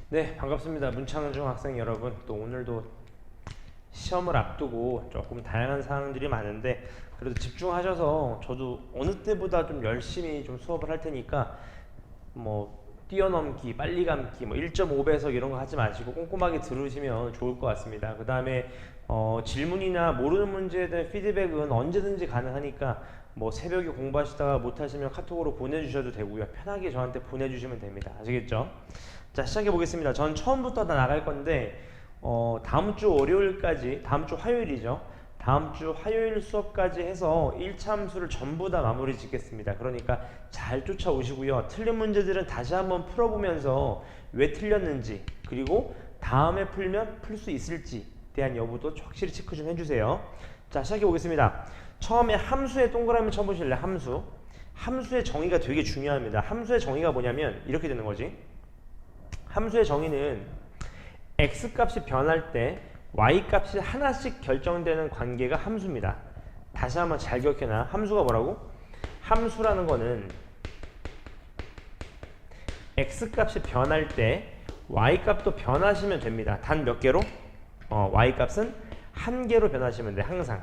네, 반갑습니다. 문창중 학생 여러분. 또 오늘도 시험을 앞두고 조금 다양한 사항들이 많은데 그래도 집중하셔서 저도 어느 때보다 좀 열심히 좀 수업을 할 테니까 뭐 뛰어넘기, 빨리 감기, 뭐 1.5배속 이런 거 하지 마시고 꼼꼼하게 들으시면 좋을 것 같습니다. 그 다음에 질문이나 모르는 문제에 대한 피드백은 언제든지 가능하니까 뭐 새벽에 공부하시다가 못하시면 카톡으로 보내주셔도 되고요. 편하게 저한테 보내주시면 됩니다. 아시겠죠? 자, 시작해 보겠습니다. 전 처음부터 다 나갈 건데 다음 주 월요일까지, 다음 주 화요일이죠. 다음 주 화요일 수업까지 해서 1차 함수를 전부 다 마무리 짓겠습니다. 그러니까 잘 쫓아오시고요. 틀린 문제들은 다시 한번 풀어보면서 왜 틀렸는지, 그리고 다음에 풀면 풀 수 있을지 대한 여부도 확실히 체크 좀 해주세요. 자, 시작해 보겠습니다. 처음에 함수에 동그라미 쳐보실래요? 함수. 함수의 정의가 되게 중요합니다. 함수의 정의가 뭐냐면 이렇게 되는 거지. 함수의 정의는 x값이 변할 때 y값이 하나씩 결정되는 관계가 함수입니다. 다시 한번 잘 기억해놔. 함수가 뭐라고? 함수라는 거는 x값이 변할 때 y값도 변하시면 됩니다. 단 몇 개로? y값은 한 개로 변하시면 돼. 항상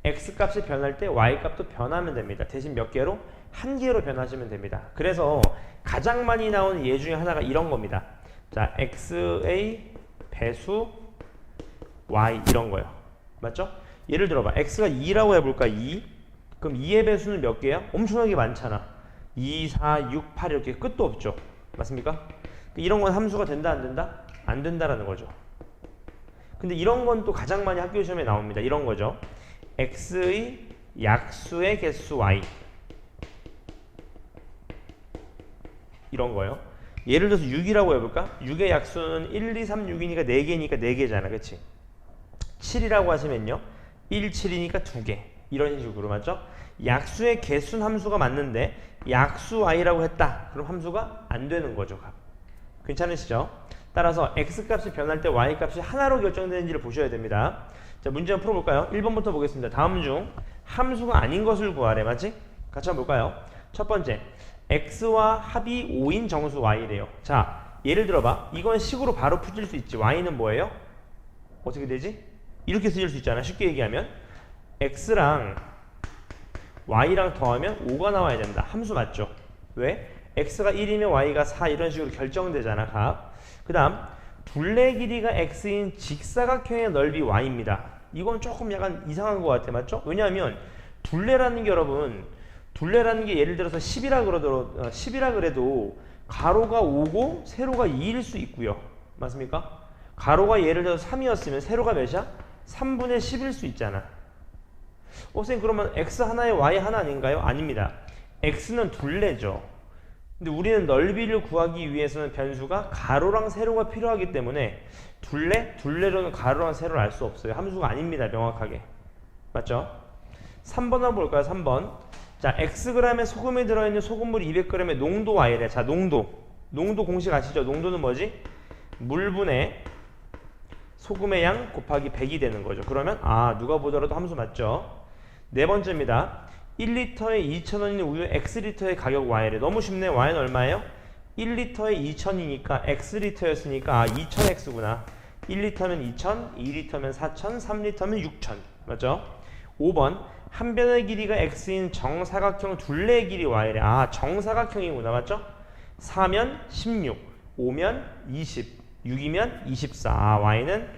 x값이 변할 때 y값도 변하면 됩니다. 대신 몇 개로? 한 개로 변하시면 됩니다. 그래서 가장 많이 나오는 예 중에 하나가 이런 겁니다. 자, x의 배수 y 이런 거요. 맞죠? 예를 들어봐. x가 2라고 해볼까? 2. 그럼 2의 배수는 몇 개야? 엄청나게 많잖아. 2, 4, 6, 8 이렇게 끝도 없죠. 맞습니까? 이런 건 함수가 된다 안 된다? 안 된다라는 거죠. 근데 이런 건 또 가장 많이 학교 시험에 나옵니다. 이런 거죠. x의 약수의 개수 y 이런 거요. 예를 들어서 6이라고 해볼까? 6의 약수는 1, 2, 3, 6이니까 4개니까 4개잖아. 그치? 7이라고 하시면요. 1, 7이니까 2개. 이런 식으로 맞죠? 약수의 개수는 함수가 맞는데 약수 y라고 했다. 그럼 함수가 안 되는 거죠. 괜찮으시죠? 따라서 x값이 변할 때 y값이 하나로 결정되는지를 보셔야 됩니다. 자, 문제 한번 풀어볼까요? 1번부터 보겠습니다. 다음 중 함수가 아닌 것을 구하래. 맞지? 같이 한번 볼까요? 첫 번째. x와 합이 5인 정수 y래요. 자, 예를 들어봐. 이건 식으로 바로 풀릴 수 있지. y는 뭐예요? 어떻게 되지? 이렇게 쓰일 수 있잖아. 쉽게 얘기하면 x랑 y랑 더하면 5가 나와야 된다. 함수 맞죠? 왜? x가 1이면 y가 4 이런 식으로 결정되잖아. 값. 그 다음 둘레 길이가 x인 직사각형의 넓이 y입니다. 이건 조금 약간 이상한 것 같아. 맞죠? 왜냐하면 둘레라는 게 여러분 둘레라는 게 예를 들어서 10이라 그래도 가로가 5고 세로가 2일 수 있고요. 맞습니까? 가로가 예를 들어서 3이었으면 세로가 몇이야? 3분의 10일 수 있잖아. 선생님 그러면 x 하나에 y 하나 아닌가요? 아닙니다. x는 둘레죠. 근데 우리는 넓이를 구하기 위해서는 변수가 가로랑 세로가 필요하기 때문에 둘레로는 가로랑 세로를 알 수 없어요. 함수가 아닙니다. 명확하게. 맞죠? 3번 한번 볼까요? 3번. 자, xg의 소금이 들어있는 소금물 200g의 농도 y래. 자, 농도 공식 아시죠? 농도는 뭐지? 물분의 소금의 양 곱하기 100이 되는 거죠. 그러면 누가 보더라도 함수 맞죠? 네 번째입니다. 1리터에 2,000원인 우유 x리터의 가격 y래. 너무 쉽네. y는 얼마예요? 1리터에 2,000이니까 x리터였으니까 2,000x구나. 1리터면 2,000, 2리터면 4,000, 3리터면 6,000. 맞죠? 5번. 한 변의 길이가 x인 정사각형 둘레의 길이 y래. 정사각형이구나. 맞죠? 4면 16, 5면 20, 6이면 24. y는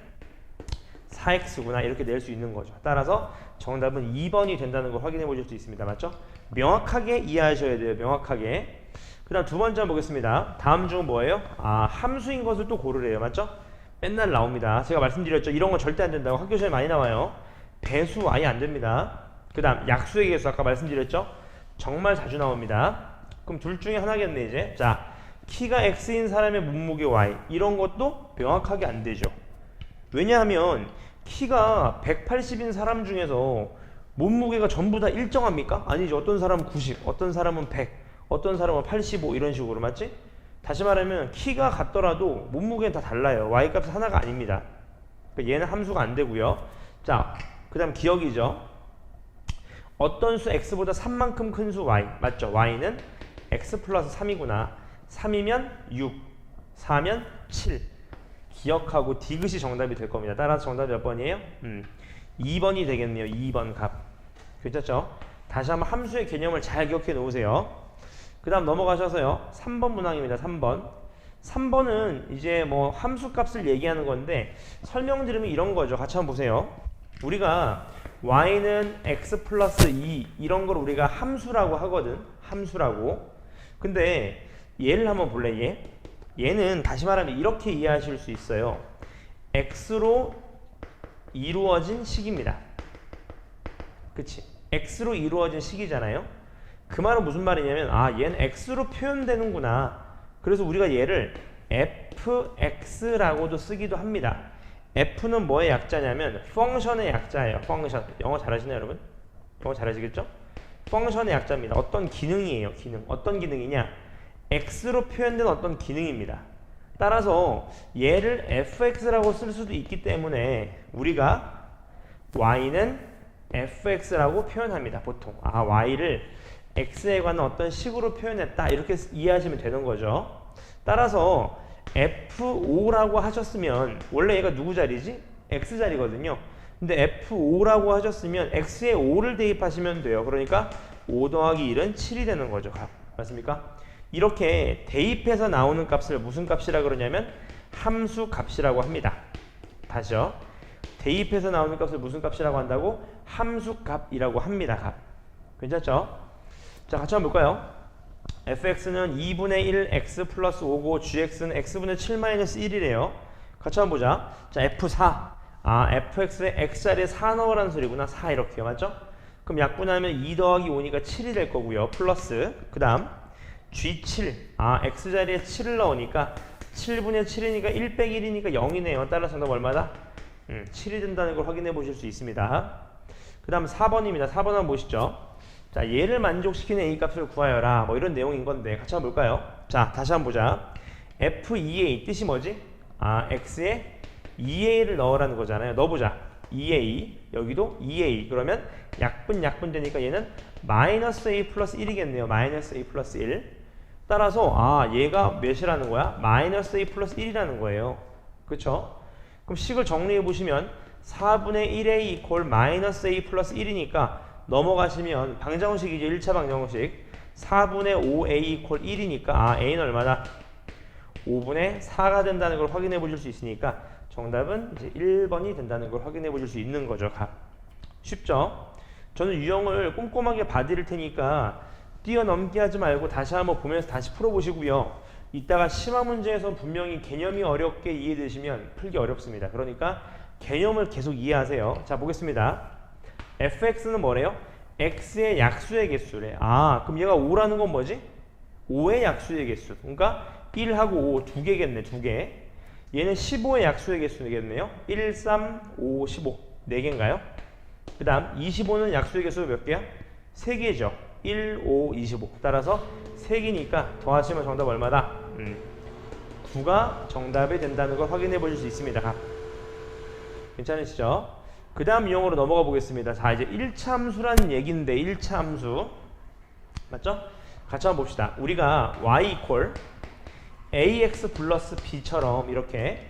4x구나. 이렇게 낼 수 있는 거죠. 따라서 정답은 2번이 된다는 걸 확인해 보실 수 있습니다. 맞죠? 명확하게 이해하셔야 돼요. 명확하게. 그 다음 두 번째 한번 보겠습니다. 다음 중은 뭐예요? 함수인 것을 또 고르래요. 맞죠? 맨날 나옵니다. 제가 말씀드렸죠. 이런 거 절대 안 된다고. 학교 시험에 많이 나와요. 배수 아예 안 됩니다. 그 다음 약수의 개수 아까 말씀드렸죠? 정말 자주 나옵니다. 그럼 둘 중에 하나겠네 이제. 자, 키가 x인 사람의 몸무게 y 이런 것도 명확하게 안 되죠. 왜냐하면 키가 180인 사람 중에서 몸무게가 전부 다 일정합니까? 아니죠. 어떤 사람은 90, 어떤 사람은 100, 어떤 사람은 85 이런 식으로. 맞지? 다시 말하면 키가 같더라도 몸무게는 다 달라요. y값이 하나가 아닙니다. 그러니까 얘는 함수가 안 되고요. 자, 그 다음 기억이죠. 어떤 수 x보다 3만큼 큰 수 y. 맞죠? y는 x 플러스 3이구나. 3이면 6, 4면 7. 기억하고 디귿이 정답이 될 겁니다. 따라서 정답이 몇 번이에요? 2번이 되겠네요. 2번 값. 괜찮죠? 다시 한번 함수의 개념을 잘 기억해 놓으세요. 그 다음 넘어가셔서요. 3번 문항입니다. 3번. 3번은 이제 뭐 함수 값을 얘기하는 건데 설명드리면 이런 거죠. 같이 한번 보세요. 우리가 y는 x 플러스 2 이런 걸 우리가 함수라고 하거든. 함수라고. 근데 얘를 한번 볼래? 얘는 다시 말하면 이렇게 이해하실 수 있어요. x로 이루어진 식입니다. 그치? x로 이루어진 식이잖아요. 그 말은 무슨 말이냐면 얘는 x로 표현되는구나. 그래서 우리가 얘를 fx라고도 쓰기도 합니다. f는 뭐의 약자냐면 펑션의 약자예요. 펑션. 영어 잘하시나요, 여러분? 영어 잘하시겠죠? 펑션의 약자입니다. 어떤 기능이에요, 기능. 어떤 기능이냐? x로 표현된 어떤 기능입니다. 따라서 얘를 fx라고 쓸 수도 있기 때문에 우리가 y는 fx라고 표현합니다. 보통 y를 x에 관한 어떤 식으로 표현했다 이렇게 이해하시면 되는 거죠. 따라서 f5라고 하셨으면 원래 얘가 누구 자리지? x 자리거든요. 근데 f5라고 하셨으면 x에 5를 대입하시면 돼요. 그러니까 5 더하기 1은 7이 되는 거죠. 값. 맞습니까? 이렇게 대입해서 나오는 값을 무슨 값이라 그러냐면 함수 값이라고 합니다. 다시요. 대입해서 나오는 값을 무슨 값이라고 한다고? 함수 값이라고 합니다. 값. 괜찮죠? 자, 같이 한번 볼까요? fx는 2분의 1 x 플러스 5고 gx는 x분의 7 마이너스 1이래요. 같이 한번 보자. 자, f4. fx에 x자리에 4 넣으라는 소리구나. 4 이렇게요. 맞죠? 그럼 약분하면 2 더하기 5니까 7이 될 거고요. 플러스 그 다음 g7. x자리에 7을 넣으니까 7분의 7이니까 1 빼기 1이니까 0이네요. 따라서 정답 얼마다? 7이 된다는 걸 확인해 보실 수 있습니다. 그 다음 4번입니다. 4번 한번 보시죠. 자, 얘를 만족시키는 a 값을 구하여라. 뭐 이런 내용인 건데 같이 한번 볼까요? 자, 다시 한번 보자. f2a 뜻이 뭐지? x에 2a를 넣으라는 거잖아요. 넣어보자. 2a 여기도 2a 그러면 약분 되니까 얘는 마이너스 a 플러스 1이겠네요. 마이너스 a 플러스 1. 따라서 얘가 몇이라는 거야? 마이너스 a 플러스 1이라는 거예요. 그쵸? 그럼 식을 정리해 보시면 4분의 1a 이퀄 마이너스 a 플러스 1이니까 넘어가시면 방정식이죠. 1차 방정식 4분의 5a 이퀄 1이니까 a는 얼마나? 5분의 4가 된다는 걸 확인해 보실 수 있으니까 정답은 이제 1번이 된다는 걸 확인해 보실 수 있는 거죠. 쉽죠? 저는 유형을 꼼꼼하게 봐드릴 테니까 뛰어넘기 하지 말고 다시 한번 보면서 다시 풀어보시고요. 이따가 심화 문제에서 분명히 개념이 어렵게 이해되시면 풀기 어렵습니다. 그러니까 개념을 계속 이해하세요. 자, 보겠습니다. fx는 뭐래요? x의 약수의 개수래. 그럼 얘가 5라는 건 뭐지? 5의 약수의 개수. 그러니까 1하고 5 두 개겠네. 두 개. 얘는 15의 약수의 개수겠네요. 1, 3, 5, 15 네 개인가요? 그 다음 25는 약수의 개수가 몇 개야? 3개죠. 1, 5, 25 따라서 3개니까 더하시면 정답 얼마다? 9가 정답이 된다는 걸 확인해 보실 수 있습니다. 괜찮으시죠? 그 다음 유형으로 넘어가 보겠습니다. 자, 이제 1차 함수라는 얘기인데 1차 함수 맞죠? 같이 한번 봅시다. 우리가 y 이퀄 ax 플러스 b처럼 이렇게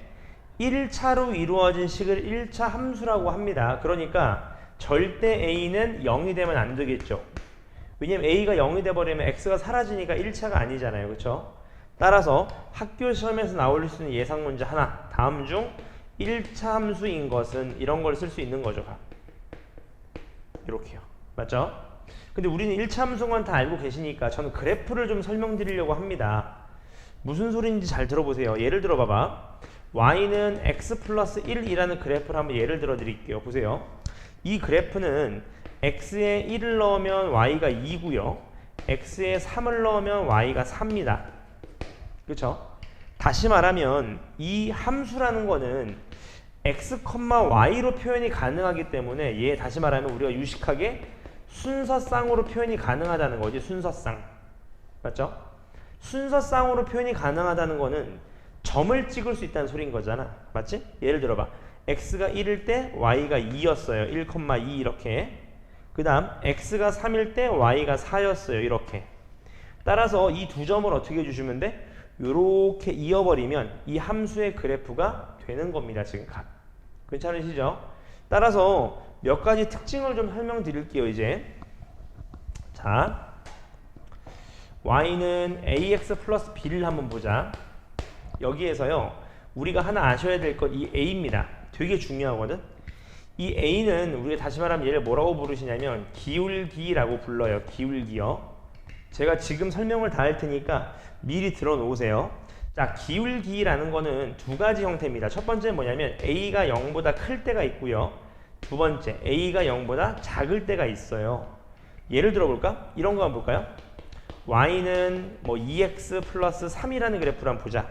1차로 이루어진 식을 1차 함수라고 합니다. 그러니까 절대 a는 0이 되면 안 되겠죠. 왜냐면 a가 0이 돼버리면 x가 사라지니까 1차가 아니잖아요. 그렇죠? 따라서 학교 시험에서 나올 수 있는 예상 문제 하나. 다음 중 1차 함수인 것은 이런 걸 쓸 수 있는 거죠. 이렇게요. 맞죠? 근데 우리는 1차 함수인 건 다 알고 계시니까 저는 그래프를 좀 설명드리려고 합니다. 무슨 소리인지 잘 들어보세요. 예를 들어 봐봐. y는 x 플러스 1이라는 그래프를 한번 예를 들어 드릴게요. 보세요. 이 그래프는 x에 1을 넣으면 y가 2고요. x에 3을 넣으면 y가 4입니다. 그렇죠? 다시 말하면 이 함수라는 거는 x, y로 표현이 가능하기 때문에 얘 다시 말하면 우리가 유식하게 순서쌍으로 표현이 가능하다는 거지. 순서쌍. 맞죠? 순서쌍으로 표현이 가능하다는 거는 점을 찍을 수 있다는 소리인 거잖아. 맞지? 예를 들어봐. x가 1일 때 y가 2였어요. 1,2 이렇게. 그 다음 x가 3일 때 y가 4였어요. 이렇게. 따라서 이 두 점을 어떻게 해주시면 돼? 요렇게 이어버리면 이 함수의 그래프가 되는 겁니다. 지금 각. 괜찮으시죠? 따라서 몇 가지 특징을 좀 설명드릴게요. 이제 자, y는 ax 플러스 b를 한번 보자. 여기에서요 우리가 하나 아셔야 될 것 이 a입니다. 되게 중요하거든. 이 a는 우리가 다시 말하면 얘를 뭐라고 부르시냐면 기울기라고 불러요. 기울기요. 제가 지금 설명을 다 할 테니까 미리 들어놓으세요. 자, 기울기라는 거는 두 가지 형태입니다. 첫 번째는 뭐냐면 a가 0보다 클 때가 있고요. 두 번째 a가 0보다 작을 때가 있어요. 예를 들어볼까? 이런 거 한번 볼까요? y는 뭐 2x 플러스 3이라는 그래프를 한번 보자.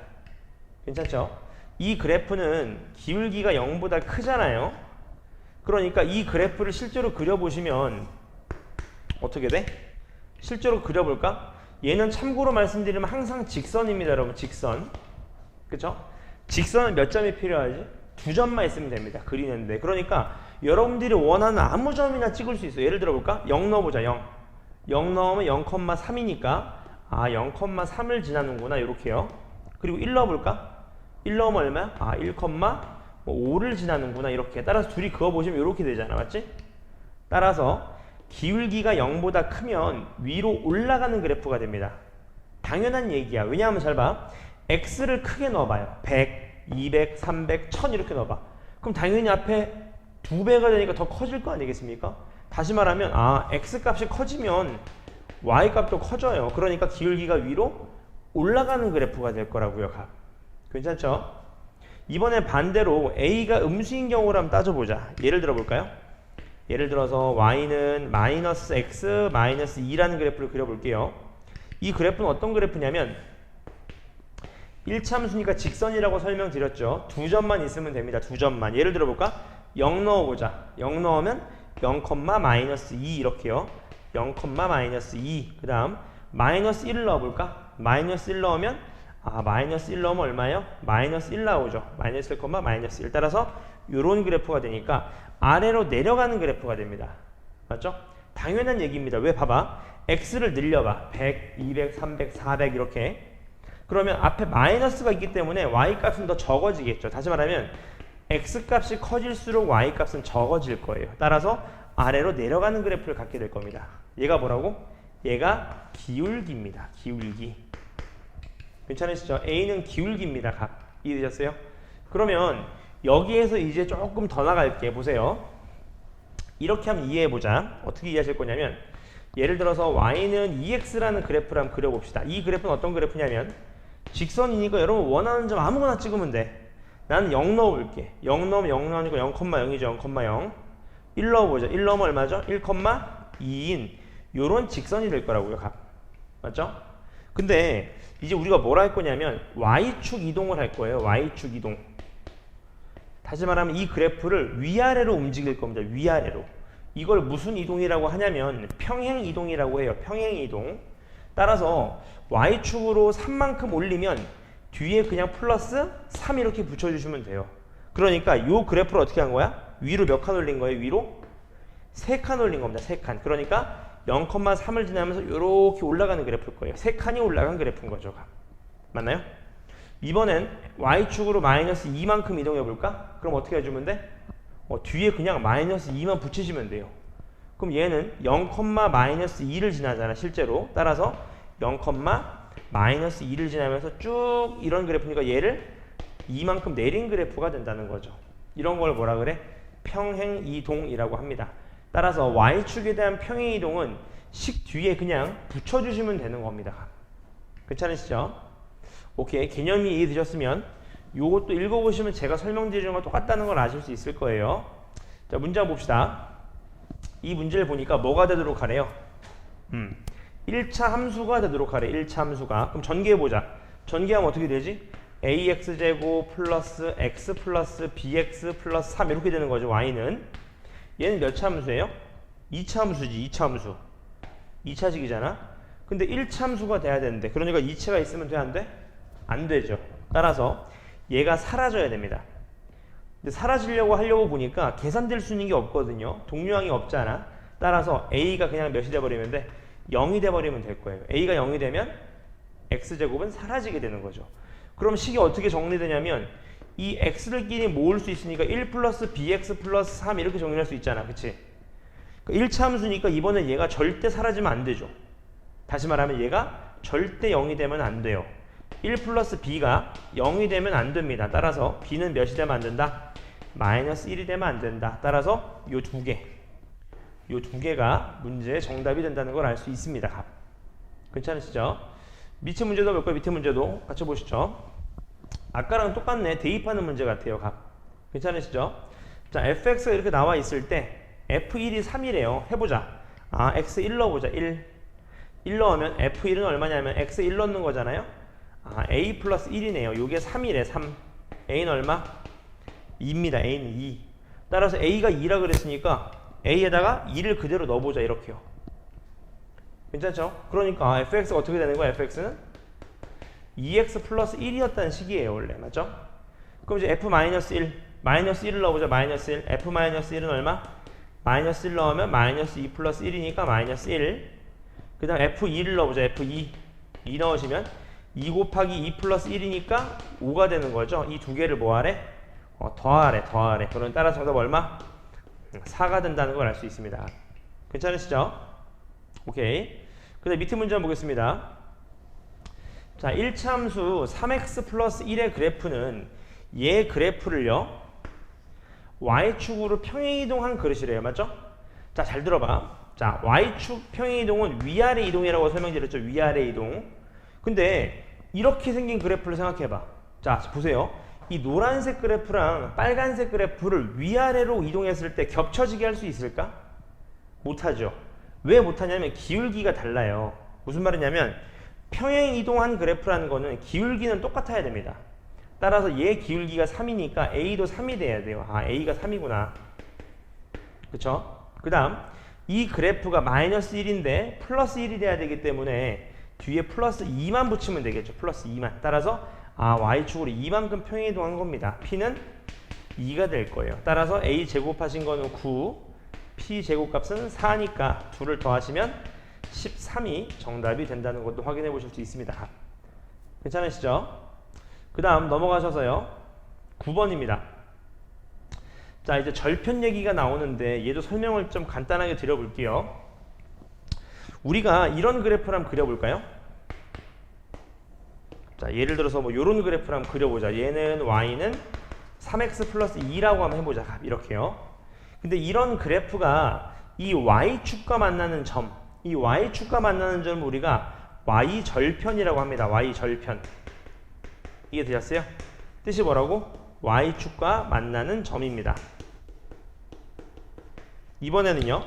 괜찮죠? 이 그래프는 기울기가 0보다 크잖아요. 그러니까 이 그래프를 실제로 그려보시면 어떻게 돼? 실제로 그려볼까? 얘는 참고로 말씀드리면 항상 직선입니다. 여러분 직선. 그쵸? 직선은 몇 점이 필요하지? 2점만 있으면 됩니다. 그리는데. 그러니까 여러분들이 원하는 아무 점이나 찍을 수 있어요. 예를 들어 볼까? 0 넣어보자. 0 넣으면 0,3이니까 0,3을 지나는구나. 이렇게요. 그리고 1 넣어볼까? 1 넣으면 얼마야? 1,5를 지나는구나. 이렇게. 따라서 둘이 그어보시면 이렇게 되잖아. 맞지? 따라서 기울기가 0보다 크면 위로 올라가는 그래프가 됩니다. 당연한 얘기야. 왜냐하면 잘 봐. x를 크게 넣어봐요. 100, 200, 300, 1000 이렇게 넣어봐. 그럼 당연히 앞에 2배가 되니까 더 커질 거 아니겠습니까? 다시 말하면 x 값이 커지면 y 값도 커져요. 그러니까 기울기가 위로 올라가는 그래프가 될 거라고요. 괜찮죠? 이번에 반대로 a가 음수인 경우를 한번 따져보자. 예를 들어 볼까요? 예를 들어서 y는 마이너스 x 마이너스 2라는 그래프를 그려볼게요. 이 그래프는 어떤 그래프냐면 1차 함수니까 직선이라고 설명드렸죠. 2점만 있으면 됩니다. 2점만. 예를 들어볼까? 0 넣어보자. 0 넣으면 0, 마이너스 2 이렇게요. 0, 마이너스 2. 그 다음 마이너스 1 넣어볼까? 마이너스 1 넣으면 마이너스 1 넣으면 얼마예요? 마이너스 1 나오죠. 마이너스 1, 마이너스 1. 따라서 이런 그래프가 되니까 아래로 내려가는 그래프가 됩니다. 맞죠? 당연한 얘기입니다. 왜? 봐봐. x를 늘려봐. 100, 200, 300, 400 이렇게. 그러면 앞에 마이너스가 있기 때문에 y값은 더 적어지겠죠. 다시 말하면 x값이 커질수록 y값은 적어질 거예요. 따라서 아래로 내려가는 그래프를 갖게 될 겁니다. 얘가 뭐라고? 얘가 기울기입니다. 기울기. 괜찮으시죠? a는 기울기입니다. 이해되셨어요? 그러면 여기에서 이제 조금 더 나갈게. 보세요. 이렇게 한번 이해해보자. 어떻게 이해하실 거냐면 예를 들어서 y는 2x라는 그래프를 한번 그려봅시다. 이 그래프는 어떤 그래프냐면 직선이니까 여러분 원하는 점 아무거나 찍으면 돼. 나는 0 넣어볼게. 0 넣으면 0 나오니까 0,0이죠. 0,0. 1 넣어보자. 1 넣으면 얼마죠? 1,2인 요런 직선이 될 거라고요. 맞죠? 근데 이제 우리가 뭘 할 거냐면 y축 이동을 할 거예요. y축 이동. 다시 말하면 이 그래프를 위아래로 움직일 겁니다. 위아래로. 이걸 무슨 이동이라고 하냐면 평행 이동이라고 해요. 평행 이동. 따라서 y축으로 3만큼 올리면 뒤에 그냥 플러스 3 이렇게 붙여주시면 돼요. 그러니까 이 그래프를 어떻게 한 거야? 위로 몇 칸 올린 거예요? 위로 3칸 올린 겁니다. 3칸. 그러니까 0,3을 지나면서 이렇게 올라가는 그래프일 거예요. 3칸이 올라간 그래프인 거죠. 맞나요? 이번엔 y축으로 마이너스 2만큼 이동해 볼까? 그럼 어떻게 해주면 돼? 뒤에 그냥 마이너스 2만 붙이시면 돼요. 그럼 얘는 0, 마이너스 2를 지나잖아 실제로. 따라서 0, 마이너스 2를 지나면서 쭉 이런 그래프니까 얘를 2만큼 내린 그래프가 된다는 거죠. 이런 걸 뭐라 그래? 평행이동이라고 합니다. 따라서 y축에 대한 평행이동은 식 뒤에 그냥 붙여주시면 되는 겁니다. 괜찮으시죠? 오케이. 개념이 이해되셨으면 요것도 읽어보시면 제가 설명드리는 건 똑같다는 걸 아실 수 있을 거예요. 자, 문제 한번 봅시다. 이 문제를 보니까 뭐가 되도록 하래요? 1차 함수가 되도록 하래. 1차 함수가. 그럼 전개해보자. 전개하면 어떻게 되지? ax제곱 플러스 x 플러스 bx 플러스 3 이렇게 되는 거죠. y는. 얘는 몇 차 함수예요? 2차 함수지. 2차 함수. 2차식이잖아. 근데 1차 함수가 돼야 되는데 그러니까 2차가 있으면 돼? 안 돼? 안 되죠. 따라서 얘가 사라져야 됩니다. 근데 사라지려고 하려고 보니까 계산될 수 있는 게 없거든요. 동류항이 없잖아. 따라서 a가 그냥 몇이 돼버리면 돼? 0이 돼버리면 될 거예요. a가 0이 되면 x제곱은 사라지게 되는 거죠. 그럼 식이 어떻게 정리되냐면 이 x를 끼리 모을 수 있으니까 1 플러스 bx 플러스 3 이렇게 정리할 수 있잖아. 그치? 1차 함수니까 이번에 얘가 절대 사라지면 안 되죠. 다시 말하면 얘가 절대 0이 되면 안 돼요. 1 플러스 b가 0이 되면 안 됩니다. 따라서 b는 몇이 되면 안 된다? 마이너스 1이 되면 안 된다. 따라서 요 두 개가 문제의 정답이 된다는 걸 알 수 있습니다. 값. 괜찮으시죠? 밑에 문제도 몇 거 밑에 문제도 같이 보시죠. 아까랑 똑같네. 대입하는 문제 같아요. 값. 괜찮으시죠? 자, fx가 이렇게 나와 있을 때 f1이 3이래요. 해보자. 아, x1 넣어보자. 1 넣으면 f1은 얼마냐면 x1 넣는 거잖아요. 아, a 플러스 1이네요. 요게 3이래. 3. a는 얼마? 2입니다. a는 2. 따라서 a가 2라 그랬으니까 a에다가 2를 그대로 넣어보자. 이렇게요. 괜찮죠? 그러니까 fx가 어떻게 되는 거야? fx는 2x 플러스 1이었다는 식이에요. 원래. 맞죠? 그럼 이제 f 마이너스 1 마이너스 1을 넣어보자. 마이너스 1 f 마이너스 1은 얼마? 마이너스 1 넣으면 마이너스 2 플러스 1이니까 마이너스 1. 그 다음 f2를 넣어보자. f2 2 넣으시면 2 곱하기 2 플러스 1이니까 5가 되는 거죠. 이 두 개를 뭐 하래? 더하래. 그럼 따라 정답 얼마? 4가 된다는 걸 알 수 있습니다. 괜찮으시죠? 오케이. 그 다음 밑에 문제 한번 보겠습니다. 자, 1차 함수 3x 플러스 1의 그래프는 얘 그래프를요 y축으로 평행이동한 그릇이래요. 맞죠? 자, 잘 들어봐. 자, y축 평행이동은 위아래 이동이라고 설명드렸죠. 위아래 이동. 근데 이렇게 생긴 그래프를 생각해봐. 자, 보세요. 이 노란색 그래프랑 빨간색 그래프를 위아래로 이동했을 때 겹쳐지게 할 수 있을까? 못하죠. 왜 못하냐면 기울기가 달라요. 무슨 말이냐면 평행 이동한 그래프라는 거는 기울기는 똑같아야 됩니다. 따라서 얘 기울기가 3이니까 a도 3이 돼야 돼요. 아, a가 3이구나. 그쵸? 그 다음 이 그래프가 마이너스 1인데 플러스 1이 돼야 되기 때문에 뒤에 플러스 2만 붙이면 되겠죠. 플러스 2만. 따라서 y축으로 2만큼 평행 이동한 겁니다. p는 2가 될 거예요. 따라서 a 제곱하신 거는 9, p 제곱값은 4니까 2를 더하시면 13이 정답이 된다는 것도 확인해 보실 수 있습니다. 괜찮으시죠? 그 다음 넘어가셔서요. 9번입니다. 자, 이제 절편 얘기가 나오는데 얘도 설명을 좀 간단하게 드려볼게요. 우리가 이런 그래프를 한번 그려볼까요? 자, 예를 들어서 뭐 이런 그래프를 한번 그려보자. 얘는 y는 3x 플러스 2라고 한번 해보자. 이렇게요. 근데 이런 그래프가 이 y축과 만나는 점, 이 y축과 만나는 점을 우리가 y절편이라고 합니다. y절편. 이해되셨어요? 뜻이 뭐라고? y축과 만나는 점입니다. 이번에는요.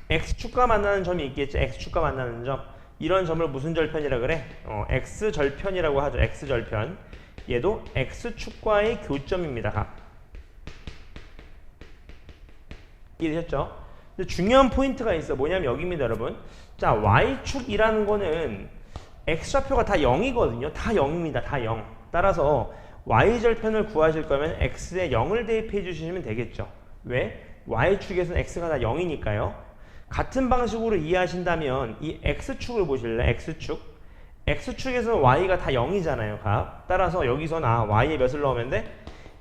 x축과 만나는 점이 있겠죠. x축과 만나는 점. 이런 점을 무슨 절편이라 그래? x절편이라고 하죠. x절편. 얘도 x축과의 교점입니다. 이해되셨죠? 근데 중요한 포인트가 있어. 뭐냐면 여기입니다, 여러분. 자, y축이라는 거는 x좌표가 다 0이거든요. 다 0입니다. 다 0. 따라서 y절편을 구하실 거면 x에 0을 대입해 주시면 되겠죠. 왜? y축에서는 x가 다 0이니까요. 같은 방식으로 이해하신다면 이 x축을 보실래? x축. x축에서는 y가 다 0이잖아요. 값. 따라서 여기서는 y에 몇을 넣으면 돼?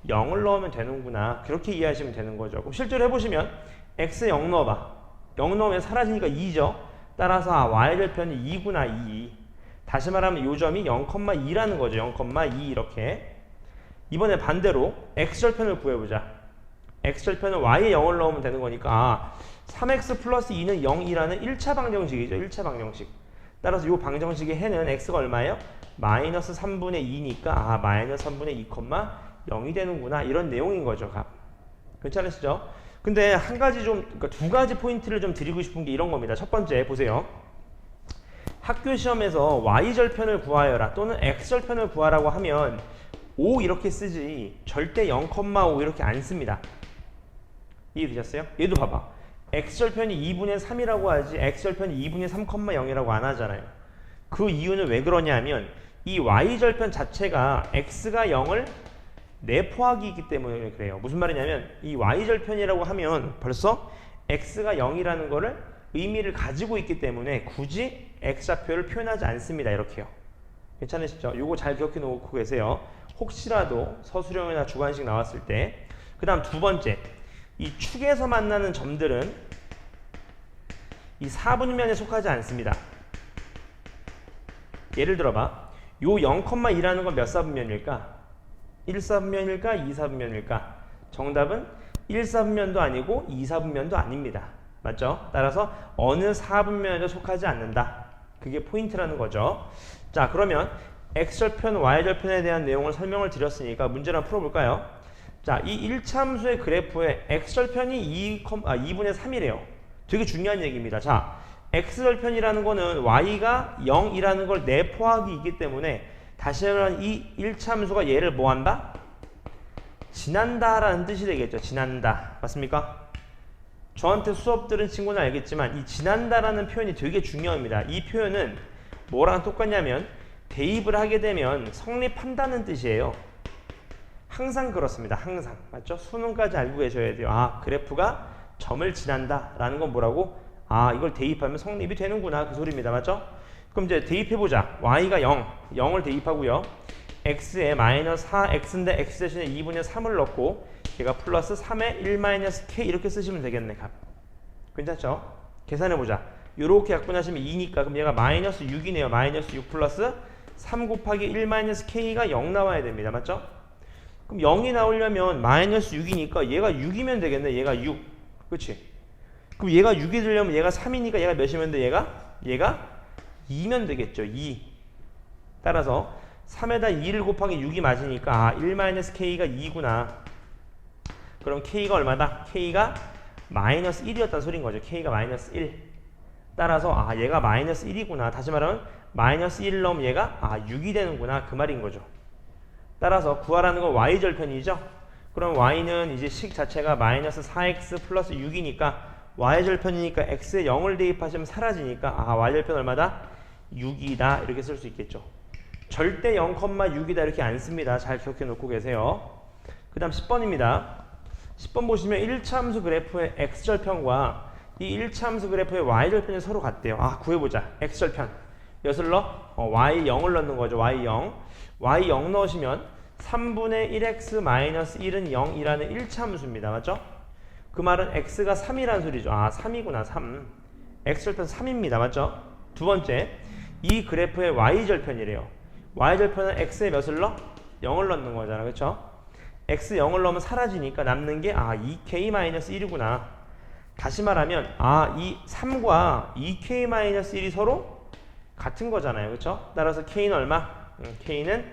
0을 넣으면 되는구나. 그렇게 이해하시면 되는 거죠. 그럼 실제로 해보시면 x에 0 넣어봐. 0 넣으면 사라지니까 2죠. 따라서 y절편이 2구나. 2. 다시 말하면 이 점이 0,2라는 거죠. 0,2 이렇게. 이번에 반대로 x절편을 구해보자. x절편은 y에 0을 넣으면 되는 거니까 3x 플러스 2는 0이라는 1차 방정식이죠. 1차 방정식. 따라서 이 방정식의 해는 x가 얼마예요? 마이너스 3분의 2니까 마이너스 3분의 2, 0이 되는구나. 이런 내용인 거죠. 값. 괜찮으시죠? 근데 한 가지 그러니까 두 가지 포인트를 좀 드리고 싶은 게 이런 겁니다. 첫 번째 보세요. 학교 시험에서 y절편을 구하여라 또는 x절편을 구하라고 하면 5 이렇게 쓰지 절대 0,5 이렇게 안 씁니다. 이해되셨어요? 얘도 봐봐. x절편이 2분의 3이라고 하지 x절편이 2분의 3,0이라고 안 하잖아요. 그 이유는 왜 그러냐면 이 y절편 자체가 x가 0을 내포하기 있기 때문에 그래요. 무슨 말이냐면 이 y절편이라고 하면 벌써 x가 0이라는 거를 의미를 가지고 있기 때문에 굳이 x좌표를 표현하지 않습니다. 이렇게요. 괜찮으시죠? 요거 잘 기억해 놓고 계세요. 혹시라도 서술형이나 주관식 나왔을 때. 그 다음 두 번째, 이 축에서 만나는 점들은 이 4분면에 속하지 않습니다. 예를 들어봐, 요 0,2라는 건 몇 사분면일까? 1사분면일까? 2사분면일까? 정답은 1사분면도 아니고 2사분면도 아닙니다. 맞죠? 따라서 어느 4분면에도 속하지 않는다. 그게 포인트라는 거죠. 자, 그러면 x절편, y절편에 대한 내용을 설명을 드렸으니까 문제를 한번 풀어볼까요? 자, 이 1차함수의 그래프에 x절편이 2분의 3이래요. 되게 중요한 얘기입니다. 자, x절편이라는 거는 y가 0이라는 걸 내포하기 있기 때문에 다시 말하면 이 1차함수가 얘를 뭐한다? 지난다라는 뜻이 되겠죠. 지난다. 맞습니까? 저한테 수업 들은 친구는 알겠지만 이 지난다라는 표현이 되게 중요합니다. 이 표현은 뭐랑 똑같냐면 대입을 하게 되면 성립한다는 뜻이에요. 항상 그렇습니다. 항상. 맞죠? 수능까지 알고 계셔야 돼요. 아, 그래프가 점을 지난다 라는 건 뭐라고? 아, 이걸 대입하면 성립이 되는구나. 그 소리입니다. 맞죠? 그럼 이제 대입해보자. y가 0, 0을 대입하고요. x에 마이너스 4x인데 x 대신에 2분의 3을 넣고 얘가 플러스 3에 1-k 이렇게 쓰시면 되겠네. 값. 괜찮죠? 계산해보자. 요렇게 약분하시면 2니까 그럼 얘가 마이너스 6이네요. 마이너스 6 플러스 3 곱하기 1-k가 0 나와야 됩니다. 맞죠? 그럼 0이 나오려면 마이너스 6이니까 얘가 6이면 되겠네. 얘가 6. 그치? 그럼 얘가 6이 되려면 얘가 3이니까 얘가 몇이면 돼? 얘가 2면 되겠죠. 2. 따라서 3에다 2를 곱하기 6이 맞으니까 아, 1-k가 2구나. 그럼 k가 얼마다? k가 마이너스 1이었다는 소린 거죠. k가 마이너스 1. 따라서 아, 얘가 마이너스 1이구나. 다시 말하면 마이너스 1 넣으면 얘가 6이 되는구나. 그 말인 거죠. 따라서 구하라는 건 y절편이죠. 그럼 y는 이제 식 자체가 마이너스 4x 플러스 6이니까 y절편이니까 x에 0을 대입하시면 사라지니까 아, y절편 얼마다? 6이다. 이렇게 쓸 수 있겠죠. 절대 0,6이다 이렇게 안 씁니다. 잘 기억해 놓고 계세요. 그 다음 10번입니다. 10번 보시면 1차 함수 그래프의 x절편과 이 1차 함수 그래프의 y절편이 서로 같대요. 아, 구해보자. x절편 몇을 넣어? y0을 넣는 거죠. y0 y0 넣으시면 3분의 1x 마이너스 1은 0이라는 1차 함수입니다. 맞죠? 그 말은 x가 3이라는 소리죠. 아, 3이구나. 3. x절편 3입니다. 맞죠? 두 번째, 이 그래프의 y절편이래요. y절편은 x에 몇을 넣어? 0을 넣는 거잖아. 그렇죠? x 0을 넣으면 사라지니까 남는 게 2k-1이구나. 다시 말하면 이 3과 2k-1이 서로 같은 거잖아요. 그렇죠? 따라서 k는 얼마? k는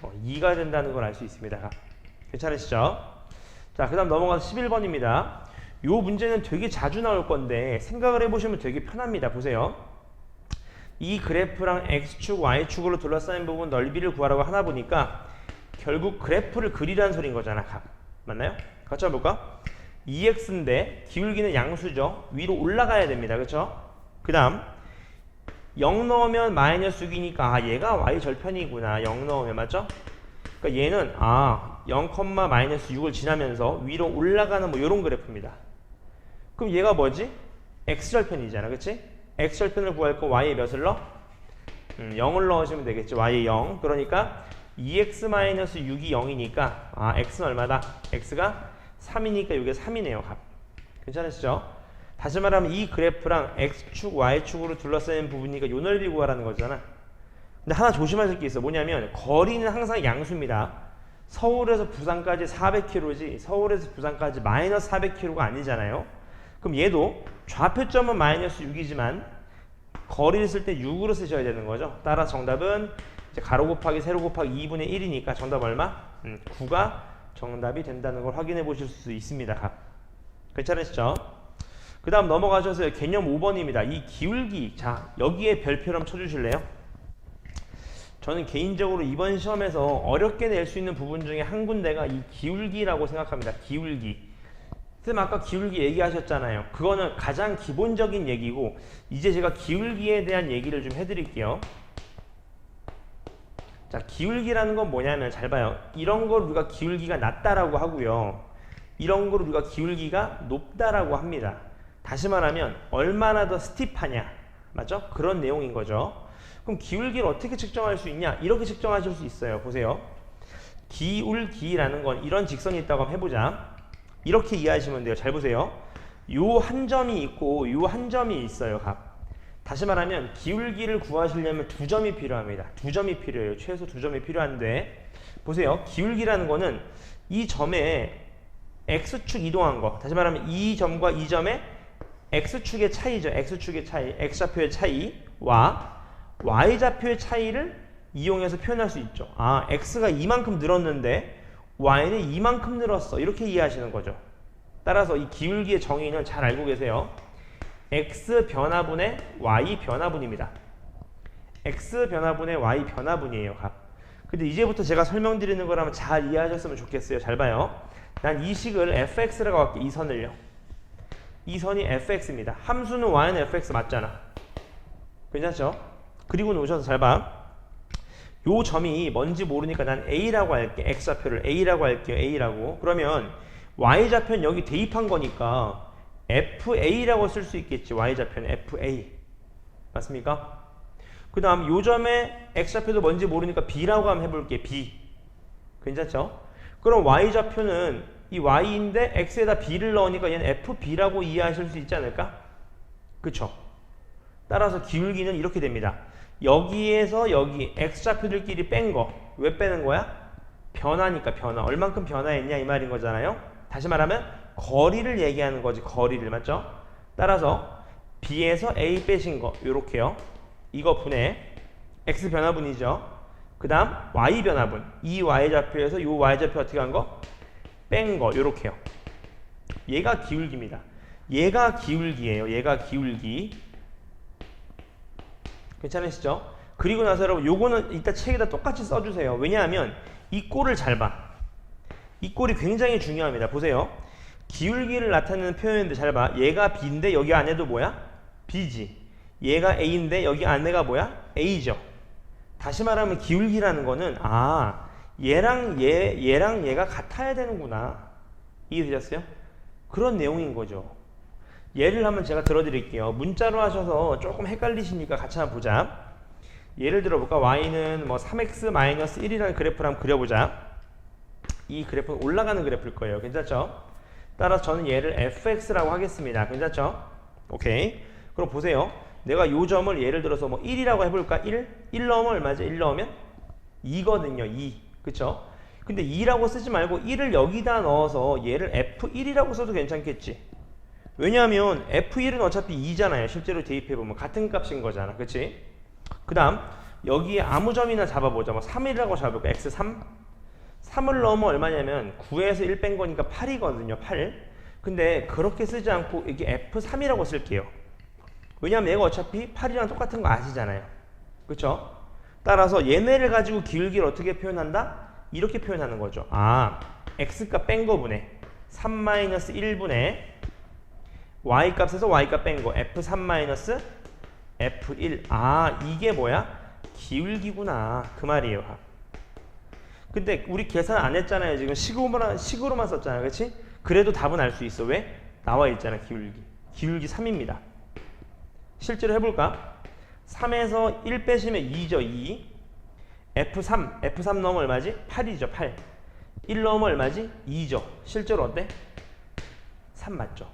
2가 된다는 걸 알 수 있습니다. 괜찮으시죠? 자, 그 다음 넘어가서 11번입니다. 요 문제는 되게 자주 나올 건데 생각을 해보시면 되게 편합니다. 보세요. 이 그래프랑 x축, y축으로 둘러싸인 부분 넓이를 구하라고 하나 보니까 결국 그래프를 그리라는 소린 거잖아. 값. 맞나요? 같이 해볼까? 2x인데 기울기는 양수죠. 위로 올라가야 됩니다. 그렇죠? 그 다음 0 넣으면 마이너스 6이니까 얘가 y절편이구나. 0 넣으면 맞죠? 그러니까 얘는 0,-6을 지나면서 위로 올라가는 뭐 이런 그래프입니다. 그럼 얘가 뭐지? x절편이잖아. 그치? x절편을 구할 거 y에 몇을 넣어? 0을 넣으시면 되겠죠. y에 0. 그러니까 2x-6이 0이니까 x는 얼마다? x가 3이니까 이게 3이네요. 값. 괜찮으시죠? 다시 말하면 이 그래프랑 x축, y축으로 둘러싸인 부분이니까 요 넓이 구하라는 거잖아. 근데 하나 조심하실 게 있어. 뭐냐면 거리는 항상 양수입니다. 서울에서 부산까지 400km지 서울에서 부산까지 마이너스 400km가 아니잖아요. 그럼 얘도 좌표점은 마이너스 6이지만 거리를 쓸 때 6으로 쓰셔야 되는 거죠. 따라서 정답은 이제 가로 곱하기 세로 곱하기 2분의 1이니까 정답 얼마? 9가 정답이 된다는 걸 확인해 보실 수 있습니다. 괜찮으시죠? 그 다음 넘어가셔서 개념 5번입니다. 이 기울기, 자 여기에 별표를 한번 쳐주실래요? 저는 개인적으로 이번 시험에서 어렵게 낼 수 있는 부분 중에 한 군데가 이 기울기라고 생각합니다. 기울기. 쌤 아까 기울기 얘기하셨잖아요. 그거는 가장 기본적인 얘기고 이제 제가 기울기에 대한 얘기를 좀 해드릴게요. 자, 기울기라는 건 뭐냐면 잘 봐요. 이런 걸 우리가 기울기가 낮다라고 하고요. 이런 걸 우리가 기울기가 높다라고 합니다. 다시 말하면 얼마나 더 스티프하냐. 맞죠? 그런 내용인 거죠. 그럼 기울기를 어떻게 측정할 수 있냐? 이렇게 측정하실 수 있어요. 보세요. 기울기라는 건 이런 직선이 있다고 한번 해보자. 이렇게 이해하시면 돼요. 잘 보세요. 요 한 점이 있고 요 한 점이 있어요. 값. 다시 말하면 기울기를 구하시려면 두 점이 필요합니다. 두 점이 필요해요. 최소 두 점이 필요한데 보세요. 기울기라는 거는 이 점에 x축 이동한 거. 다시 말하면 이 점과 이 점의 x축의 차이죠. x축의 차이, x좌표의 차이와 y좌표의 차이를 이용해서 표현할 수 있죠. 아, x가 이만큼 늘었는데 y는 이만큼 늘었어. 이렇게 이해하시는 거죠. 따라서 이 기울기의 정의는 잘 알고 계세요. x 변화분의 y 변화분입니다. x 변화분의 y 변화분이에요. 값. 근데 이제부터 제가 설명드리는 거라면 잘 이해하셨으면 좋겠어요. 잘 봐요. 난 이 식을 fx라고 할게. 이 선을요. 이 선이 fx입니다. 함수는 y는 fx 맞잖아. 괜찮죠? 그리고 놓으셔서 잘 봐. 요 점이 뭔지 모르니까 난 a라고 할게. x좌표를 a라고 할게요. a라고. 그러면 y좌표는 여기 대입한 거니까 fa라고 쓸 수 있겠지. y좌표는 fa. 맞습니까? 그 다음 요 점의 x좌표도 뭔지 모르니까 b라고 한번 해볼게. b. 괜찮죠? 그럼 y좌표는 이 y인데 x에다 b를 넣으니까 얘는 fb라고 이해하실 수 있지 않을까? 그쵸? 따라서 기울기는 이렇게 됩니다. 여기에서 여기 x좌표들끼리 뺀 거. 왜 빼는 거야? 변화니까 변화. 얼만큼 변화했냐 이 말인 거잖아요. 다시 말하면 거리를 얘기하는 거지. 거리를. 맞죠? 따라서 b에서 a 빼신 거 요렇게요. 이거 분의 x 변화분이죠. 그 다음 y 변화분. 이 y좌표에서 요 y좌표 어떻게 한 거? 뺀 거 요렇게요. 얘가 기울기입니다. 얘가 기울기예요. 얘가 기울기. 괜찮으시죠? 그리고 나서 여러분 요거는 이따 책에다 똑같이 써주세요. 왜냐하면 이 꼴을 잘 봐. 이 꼴이 굉장히 중요합니다. 보세요. 기울기를 나타내는 표현인데 잘 봐. 얘가 b인데 여기 안에도 뭐야? b지. 얘가 a인데 여기 안에가 뭐야? a죠. 다시 말하면 기울기라는 거는 얘랑 얘가 같아야 되는구나. 이해되셨어요? 그런 내용인 거죠. 예를 한번 제가 들어드릴게요. 문자로 하셔서 조금 헷갈리시니까 같이 한번 보자. 예를 들어볼까? y는 뭐 3x-1이라는 그래프를 한번 그려보자. 이 그래프는 올라가는 그래프일 거예요. 괜찮죠? 따라서 저는 얘를 fx라고 하겠습니다. 괜찮죠? 오케이. 그럼 보세요. 내가 요 점을 예를 들어서 뭐 1이라고 해볼까? 1 넣으면 얼마죠? 1 넣으면 2거든요. 2. 그쵸? 근데 2라고 쓰지 말고 1을 여기다 넣어서 얘를 f1이라고 써도 괜찮겠지? 왜냐하면 f1은 어차피 2잖아요. 실제로 대입해보면 같은 값인 거잖아. 그치? 그 다음 여기에 아무 점이나 잡아보자. 뭐 3이라고 잡아볼까? x3? 3을 넣으면 얼마냐면 9에서 1 뺀 거니까 8이거든요. 8. 근데 그렇게 쓰지 않고 이게 f3이라고 쓸게요. 왜냐하면 얘가 어차피 8이랑 똑같은 거 아시잖아요. 그쵸? 따라서 얘네를 가지고 기울기를 어떻게 표현한다? 이렇게 표현하는 거죠. x값 뺀 거분의 3-1분의 y값에서 y값 뺀 거 f3 f1. 이게 뭐야? 기울기구나. 그 말이에요. 근데 우리 계산 안 했잖아요. 지금 식으로만 썼잖아요. 그치? 그래도 답은 알 수 있어. 왜? 나와 있잖아. 기울기. 기울기 3입니다. 실제로 해볼까? 3에서 1 빼시면 2죠. 2. f3 넣으면 얼마지? 8이죠. 8. 1 넣으면 얼마지? 2죠. 실제로 어때? 3 맞죠?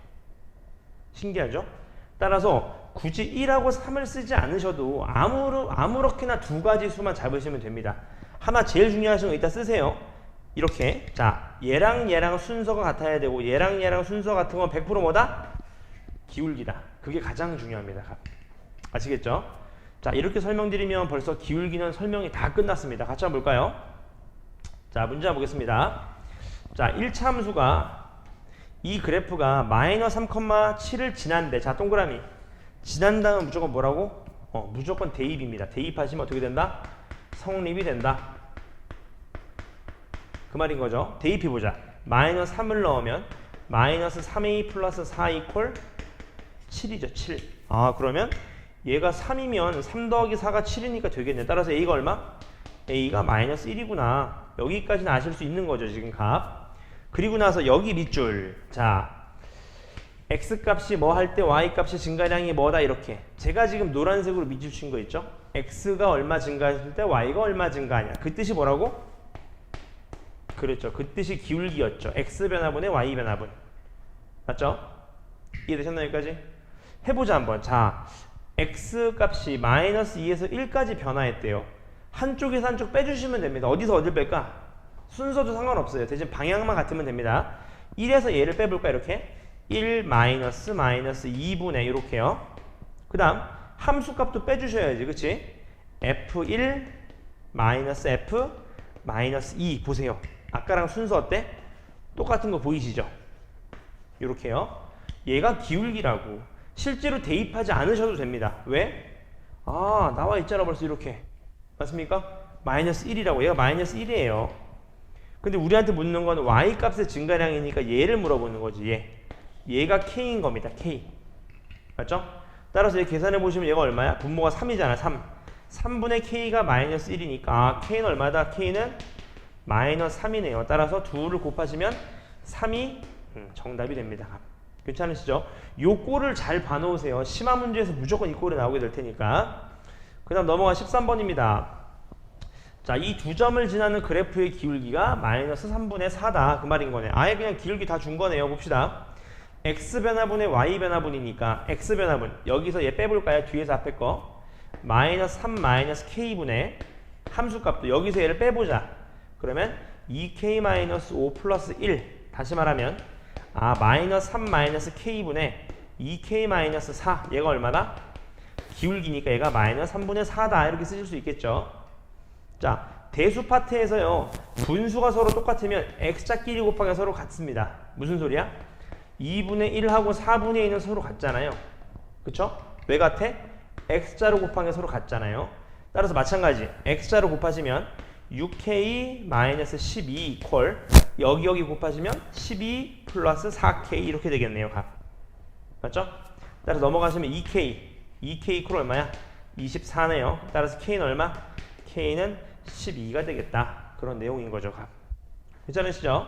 신기하죠? 따라서 굳이 1하고 3을 쓰지 않으셔도 아무렇게나 두 가지 수만 잡으시면 됩니다. 하나 제일 중요하신 거 이따 쓰세요. 이렇게. 자, 얘랑 얘랑 순서가 같아야 되고 얘랑 얘랑 순서 같은 건 100% 뭐다? 기울기다. 그게 가장 중요합니다. 아시겠죠? 자, 이렇게 설명드리면 벌써 기울기는 설명이 다 끝났습니다. 같이 한번 볼까요? 자, 문제 한번 보겠습니다. 자, 1차 함수가 이 그래프가 -3,7을 지난데, 자, 동그라미. 지난 다음은 무조건 뭐라고? 무조건 대입입니다. 대입하시면 어떻게 된다? 성립이 된다. 그 말인 거죠. 대입해보자. -3을 넣으면 -3a 플러스 4 이퀄 7이죠. 7. 그러면 얘가 3이면 3 더하기 4가 7이니까 되겠네. 따라서 a가 얼마? a가 -1이구나. 여기까지는 아실 수 있는 거죠. 지금 값. 그리고 나서 여기 밑줄. 자, x값이 뭐 할 때 y값의 증가량이 뭐다 이렇게. 제가 지금 노란색으로 밑줄 친 거 있죠? x가 얼마 증가했을 때 y가 얼마 증가하냐. 그 뜻이 뭐라고? 그렇죠. 그 뜻이 기울기였죠. x 변화분의 y 변화분. 맞죠? 이해되셨나요? 여기까지? 해보자 한번. 자, x 값이 마이너스 2에서 1까지 변화했대요. 한쪽에서 한쪽 빼주시면 됩니다. 어디서 어딜 뺄까? 순서도 상관없어요. 대신 방향만 같으면 됩니다. 1에서 얘를 빼볼까? 이렇게 1 마이너스 2분의 이렇게요. 그 다음 함수값도 빼주셔야지. 그치? f1 마이너스 f 마이너스 2 보세요. 아까랑 순서 어때? 똑같은 거 보이시죠? 이렇게요. 얘가 기울기라고. 실제로 대입하지 않으셔도 됩니다. 왜? 아, 나와 있잖아 벌써 이렇게. 맞습니까? 마이너스 1이라고. 얘가 마이너스 1이에요. 근데 우리한테 묻는 건 y 값의 증가량이니까 얘를 물어보는 거지. 얘가 k인 겁니다. k. 맞죠? 따라서 얘 계산해 보시면 얘가 얼마야? 분모가 3이잖아. 3분의 k가 마이너스 1이니까 k는 얼마다? k는 마이너스 3이네요. 따라서 2를 곱하시면 3이 정답이 됩니다. 괜찮으시죠? 요 꼴을 잘 봐놓으세요. 심화 문제에서 무조건 이 꼴이 나오게 될 테니까. 그 다음 넘어가 13번입니다. 자, 이 두 점을 지나는 그래프의 기울기가 마이너스 3분의 4다. 그 말인 거네. 아예 그냥 기울기 다 준 거네요. 봅시다. x 변화분의 y 변화분이니까 x 변화분. 여기서 얘 빼볼까요? 뒤에서 앞에 거. 마이너스 3 마이너스 k분의 함수값도 여기서 얘를 빼보자. 그러면 2k 마이너스 5 플러스 1. 다시 말하면 마이너스 3 마이너스 k분의 2k 마이너스 4. 얘가 얼마다? 기울기니까 얘가 마이너스 3분의 4다. 이렇게 쓰실 수 있겠죠. 자, 대수 파트에서요. 분수가 서로 똑같으면 x자끼리 곱하기가 서로 같습니다. 무슨 소리야? 2분의 1하고 4분의 2는 서로 같잖아요. 그쵸? 왜 같아? x자로 곱하기가 서로 같잖아요. 따라서 마찬가지. x자로 곱하시면 6k 마이너스 12 콜 여기 곱하시면 12 플러스 4k 이렇게 되겠네요. 값. 맞죠? 따라서 넘어가시면 2k 콜 얼마야? 24네요. 따라서 k는 얼마? k는 12가 되겠다. 그런 내용인 거죠. 값. 괜찮으시죠?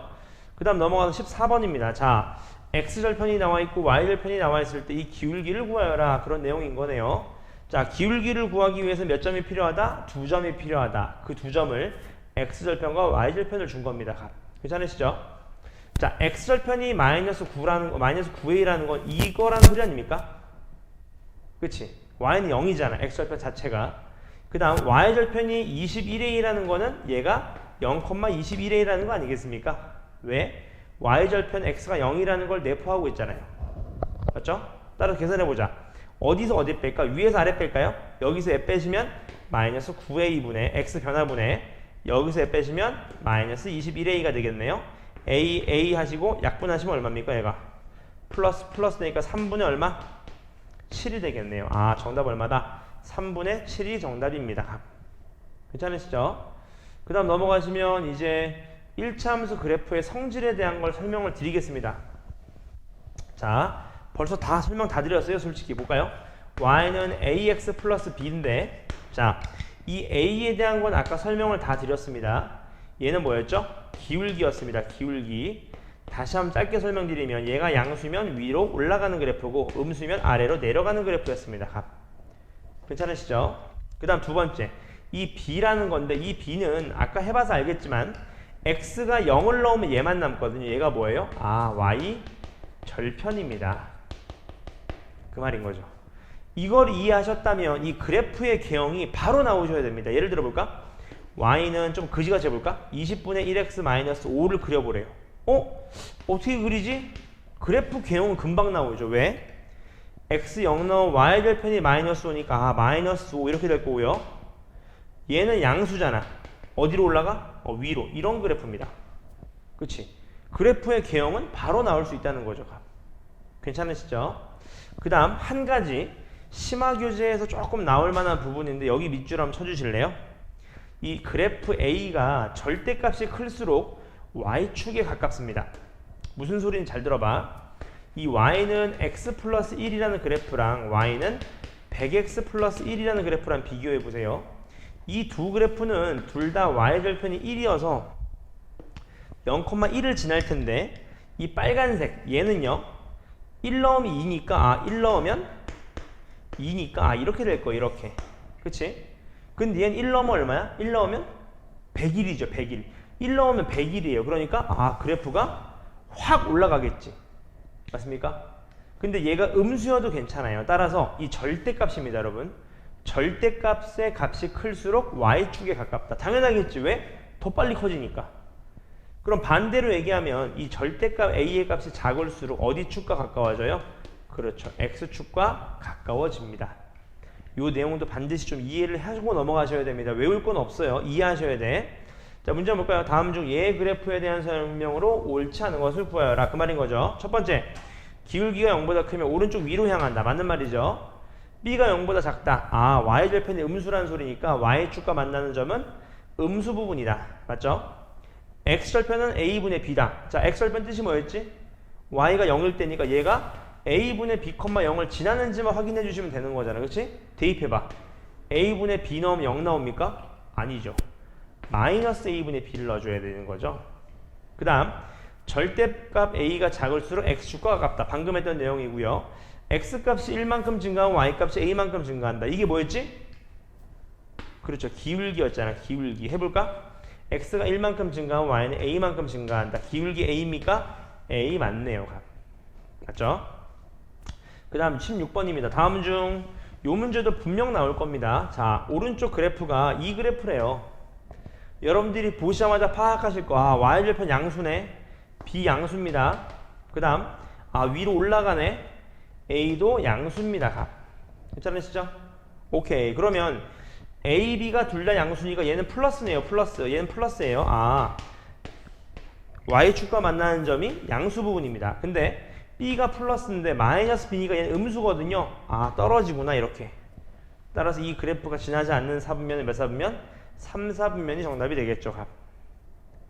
그 다음 넘어가서 14번입니다. 자, x절편이 나와 있고 y절편이 나와 있을 때 이 기울기를 구하여라. 그런 내용인 거네요. 자, 기울기를 구하기 위해서 몇 점이 필요하다? 2점이 필요하다. 그 2점을 x절편과 y절편을 준 겁니다. 값. 괜찮으시죠? 자, x절편이 마이너스 9a라는 건 이거라는 소리 아닙니까? 그치? y는 0이잖아. x절편 자체가. 그 다음 y절편이 21a라는 거는 얘가 0,21a라는 거 아니겠습니까? 왜? y절편 x가 0이라는 걸 내포하고 있잖아요. 맞죠? 따라서 계산해보자. 어디서 어디 뺄까? 위에서 아래 뺄까요? 여기서 에 빼시면 마이너스 9a분의 x 변화분의 여기서 에 빼시면 마이너스 21a가 되겠네요. a 하시고 약분하시면 얼마입니까? 얘가 플러스 되니까 3분의 얼마? 7이 되겠네요. 아, 정답 얼마다? 3분의 7이 정답입니다. 괜찮으시죠? 그 다음 넘어가시면 이제 1차 함수 그래프의 성질에 대한 걸 설명을 드리겠습니다. 자, 벌써 다 설명 다 드렸어요. 솔직히 볼까요? y는 ax 플러스 b인데, 자, 이 a에 대한 건 아까 설명을 다 드렸습니다. 얘는 뭐였죠? 기울기였습니다. 기울기. 다시 한번 짧게 설명드리면 얘가 양수면 위로 올라가는 그래프고 음수면 아래로 내려가는 그래프였습니다. 괜찮으시죠? 그 다음 두 번째, 이 b라는 건데 이 b는 아까 해봐서 알겠지만 x가 0을 넣으면 얘만 남거든요. 얘가 뭐예요? y 절편입니다. 그 말인 거죠. 이걸 이해하셨다면 이 그래프의 개형이 바로 나오셔야 됩니다. 예를 들어 볼까? y는 좀 그지같이 해볼까? 20분의 1x-5를 그려보래요. 어떻게 그리지? 그래프 개형은 금방 나오죠. 왜? x 0 넣으면 y절편이 마이너스 5니까 마이너스 5 이렇게 될 거고요. 얘는 양수잖아. 어디로 올라가? 위로. 이런 그래프입니다. 그치? 그래프의 개형은 바로 나올 수 있다는 거죠. 괜찮으시죠? 그 다음 한 가지 심화 교재에서 조금 나올 만한 부분인데 여기 밑줄 한번 쳐주실래요? 이 그래프 A가 절대값이 클수록 Y축에 가깝습니다. 무슨 소리인지 잘 들어봐. 이 Y는 X 플러스 1이라는 그래프랑 Y는 100X 플러스 1이라는 그래프랑 비교해 보세요. 이 두 그래프는 둘 다 Y절편이 1이어서 0,1을 지날 텐데 이 빨간색 얘는요 1 넣으면 2니까 1 넣으면 2니까 이렇게 될 거예요. 이렇게. 그치? 근데 얘는 1 넣으면 얼마야? 1 넣으면 100일이죠. 100일. 1 넣으면 100일이에요. 그러니까 그래프가 확 올라가겠지. 맞습니까? 근데 얘가 음수여도 괜찮아요. 따라서 이 절대값입니다, 여러분. 절대값의 값이 클수록 y축에 가깝다. 당연하겠지. 왜? 더 빨리 커지니까. 그럼 반대로 얘기하면 이 절대값 a의 값이 작을수록 어디 축과 가까워져요? 그렇죠. x축과 가까워집니다. 이 내용도 반드시 좀 이해를 하시고 넘어가셔야 됩니다. 외울 건 없어요. 이해하셔야 돼. 자, 문제 한번 볼까요? 다음 중 얘 그래프에 대한 설명으로 옳지 않은 것을 구하여라. 그 말인 거죠. 첫 번째, 기울기가 0보다 크면 오른쪽 위로 향한다. 맞는 말이죠. b가 0보다 작다. y절편이 음수라는 소리니까 y축과 만나는 점은 음수 부분이다. 맞죠? x절편은 a분의 b다. 자, x절편 뜻이 뭐였지? y가 0일 때니까 얘가 a분의 b, 0을 지나는지만 확인해 주시면 되는 거잖아. 그렇지? 대입해봐. a분의 b 넣으면 0 나옵니까? 아니죠. 마이너스 a분의 b를 넣어줘야 되는 거죠. 그 다음 절대값 a가 작을수록 x축과 가깝다. 방금 했던 내용이고요. x값이 1만큼 증가하면 y값이 a만큼 증가한다. 이게 뭐였지? 그렇죠. 기울기였잖아. 기울기. 해볼까? x가 1만큼 증가하면 y는 a만큼 증가한다. 기울기 a입니까? a 맞네요. 맞죠? 그 다음 16번입니다. 다음 중 요 문제도 분명 나올 겁니다. 자, 오른쪽 그래프가 이 그래프래요. 여러분들이 보시자마자 파악하실 거. y절편 양수네. b 양수입니다. 그 다음 위로 올라가네. a도 양수입니다. 괜찮으시죠? 오케이. 그러면 a, b가 둘 다 양수니까 얘는 플러스네요. 플러스. 얘는 플러스예요. y축과 만나는 점이 양수 부분입니다. 근데 b가 플러스인데 마이너스 b니까 얘는 음수거든요. 떨어지구나 이렇게. 따라서 이 그래프가 지나지 않는 사분면은 몇 사분면? 3, 4분면이 정답이 되겠죠.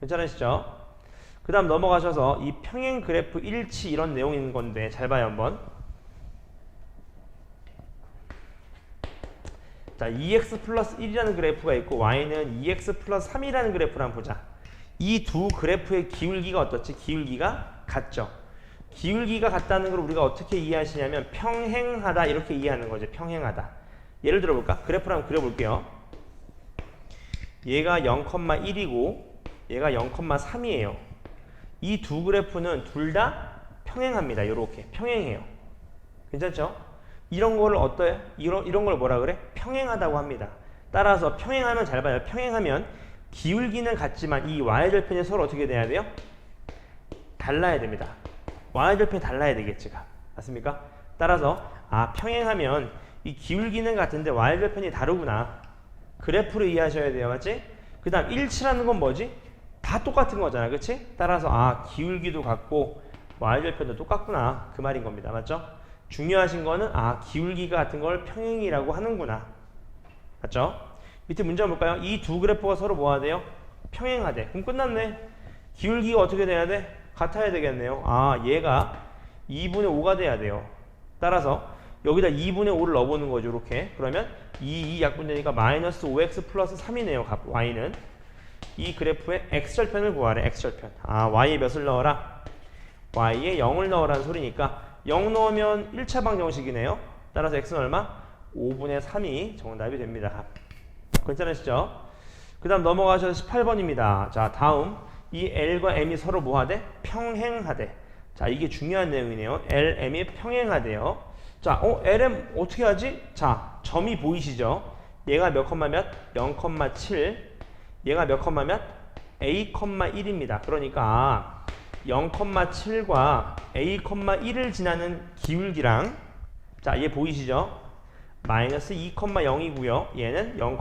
괜찮으시죠? 그 다음 넘어가셔서 이 평행 그래프 일치 이런 내용이 있는 건데 잘 봐요 한번. 자, 2x 플러스 1이라는 그래프가 있고 y는 2x 플러스 3이라는 그래프를 한번 보자. 이 두 그래프의 기울기가 어떻지? 기울기가 같죠. 기울기가 같다는 걸 우리가 어떻게 이해하시냐면 평행하다 이렇게 이해하는 거죠. 평행하다. 예를 들어 볼까? 그래프를 한번 그려볼게요. 얘가 0,1이고 얘가 0,3이에요. 이 두 그래프는 둘 다 평행합니다. 이렇게 평행해요. 괜찮죠? 이런 거를 어때요? 이런 걸 뭐라 그래? 평행하다고 합니다. 따라서 평행하면 잘 봐요. 평행하면 기울기는 같지만 이 y절편이 서로 어떻게 돼야 돼요? 달라야 됩니다. y절편이 달라야 되겠지. 맞습니까? 따라서 평행하면 이 기울기는 같은데 y절편이 다르구나. 그래프를 이해하셔야 돼요. 맞지? 그 다음 일치라는 건 뭐지? 다 똑같은 거잖아. 그치? 따라서 기울기도 같고 y절편도 똑같구나. 그 말인 겁니다. 맞죠? 중요하신 거는 기울기가 같은 걸 평행이라고 하는구나. 맞죠? 밑에 문제 한번 볼까요? 이 두 그래프가 서로 뭐 하대요? 평행하대. 그럼 끝났네. 기울기가 어떻게 돼야 돼? 같아야 되겠네요. 얘가 2분의 5가 돼야 돼요. 따라서 여기다 2분의 5를 넣어보는 거죠. 이렇게. 그러면 2 약분되니까 마이너스 5x 플러스 3이네요. y는. 이 그래프의 x절편을 구하래. x절편. y에 몇을 넣어라? y에 0을 넣으라는 소리니까 0 넣으면 1차 방정식이네요. 따라서 x는 얼마? 5분의 3이 정답이 됩니다. 괜찮으시죠? 그 다음 넘어가셔서 18번입니다. 자, 다음 이 L과 M이 서로 뭐하대? 평행하대. 자, 이게 중요한 내용이네요. L, M이 평행하대요. 자, LM 어떻게 하지? 자, 점이 보이시죠? 얘가 몇 컴마 몇? 0,7. 얘가 몇 컴마 몇? A,1입니다. 그러니까 0,7과 A,1을 지나는 기울기랑 자, 얘 보이시죠? 마이너스 2,0이고요. 얘는 0,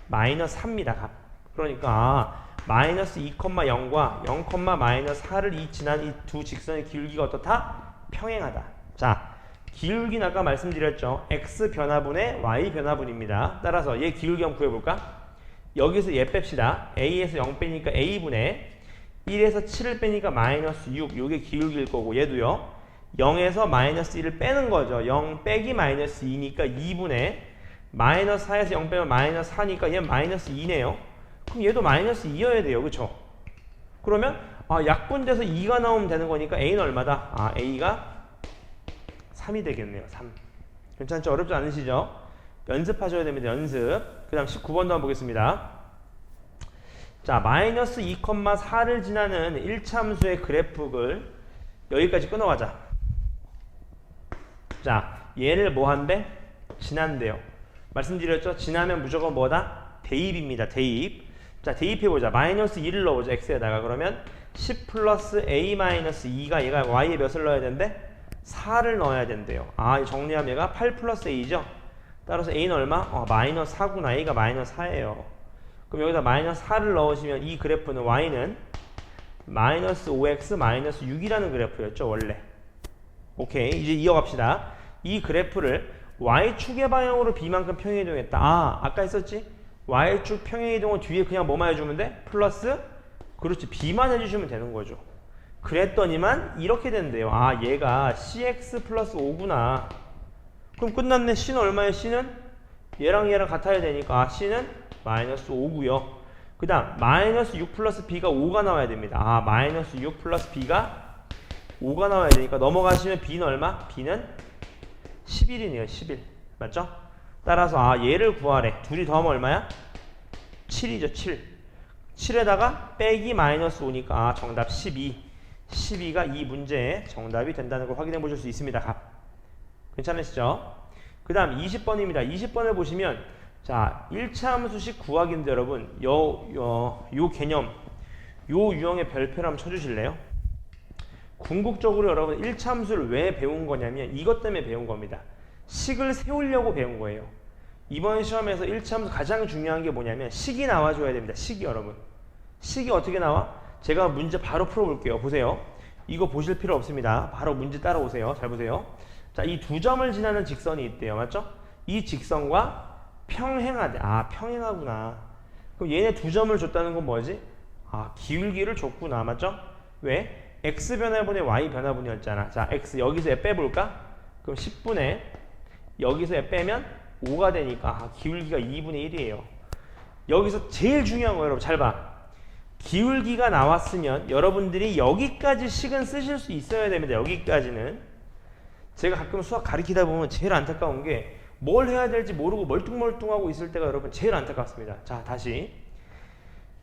마이너스 4입니다. 그러니까 마이너스 2,0과 0,-4를 지난 이 두 직선의 기울기가 어떻다? 평행하다. 자, 기울기는 아까 말씀드렸죠. x 변화분의 y 변화분입니다. 따라서 얘 기울기 한번 구해볼까? 여기서 얘 뺍시다. a에서 0 빼니까 a분의 1에서 7을 빼니까 마이너스 6. 요게 기울기일 거고 얘도요. 0에서 마이너스 1을 빼는 거죠. 0 빼기 마이너스 2니까 2분의 마이너스 4에서 0 빼면 마이너스 4니까 얘는 마이너스 2네요. 그럼 얘도 마이너스 2여야 돼요. 그쵸? 그러면 약분돼서 2가 나오면 되는 거니까 a는 얼마다? a가 3이 되겠네요. 3. 괜찮죠? 어렵지 않으시죠? 연습하셔야 됩니다. 연습. 그 다음 19번도 한번 보겠습니다. 자, 마이너스 2,4를 지나는 1차 함수의 그래프를 여기까지 끊어가자. 자, 얘를 뭐 한대? 지난대요. 말씀드렸죠? 지나면 무조건 뭐다? 대입입니다. 대입. 자, 대입해보자. 마이너스 2를 넣어보자. x에다가. 그러면 10 플러스 a 마이너스 2가 얘가 y에 몇을 넣어야 된대? 4를 넣어야 된대요. 아, 정리하면 얘가 8 플러스 a죠? 따라서 a는 얼마? 마이너스 4구나. a가 마이너스 4예요. 그럼 여기다 마이너스 4를 넣으시면 이 그래프는 y는 마이너스 5x 마이너스 6이라는 그래프였죠. 원래. 오케이. 이제 이어갑시다. 이 그래프를 y축의 방향으로 b만큼 평행이동했다. 아, 아까 했었지? y축 평행이동은 뒤에 그냥 뭐만 해주면 돼? 플러스? 그렇지. b만 해주시면 되는 거죠. 그랬더니만 이렇게 된대요. 아, 얘가 cx 플러스 5구나. 그럼 끝났네. c는 얼마예요? c는? 얘랑 얘랑 같아야 되니까 아, c는 마이너스 5구요. 그 다음 마이너스 6 플러스 b가 5가 나와야 됩니다. 아, 마이너스 6 플러스 b가 5가 나와야 되니까 넘어가시면 b는 얼마? b는 11이네요. 11. 맞죠? 따라서 아, 얘를 구하래. 둘이 더하면 얼마야? 7이죠. 7. 7에다가 빼기 마이너스 5니까 아, 정답 12. 12가 이 문제의 정답이 된다는 걸 확인해 보실 수 있습니다. 값. 괜찮으시죠? 그 다음 20번입니다. 20번을 보시면 자, 1차 함수식 구하기인데 여러분 요 개념 요 유형의 별표를 한번 쳐주실래요? 궁극적으로 여러분 1차 함수를 왜 배운 거냐면 이것 때문에 배운 겁니다. 식을 세우려고 배운 거예요. 이번 시험에서 1차 함수 가장 중요한 게 뭐냐면 식이 나와줘야 됩니다. 식이 여러분. 식이 어떻게 나와? 제가 문제 바로 풀어볼게요. 보세요. 이거 보실 필요 없습니다. 바로 문제 따라오세요. 잘 보세요. 자, 이 두 점을 지나는 직선이 있대요. 맞죠? 이 직선과 평행하대. 아, 평행하구나. 그럼 얘네 두 점을 줬다는 건 뭐지? 아, 기울기를 줬구나. 맞죠? 왜? x 변화분의 y 변화분이었잖아. 자, x 여기서 빼볼까? 그럼 10분의 여기서 빼면 5가 되니까 아, 기울기가 2분의 1이에요. 여기서 제일 중요한 거 여러분 잘 봐. 기울기가 나왔으면 여러분들이 여기까지 식은 쓰실 수 있어야 됩니다. 여기까지는. 제가 가끔 수학 가르치다 보면 제일 안타까운 게 뭘 해야 될지 모르고 멀뚱멀뚱하고 있을 때가 여러분 제일 안타깝습니다. 자, 다시.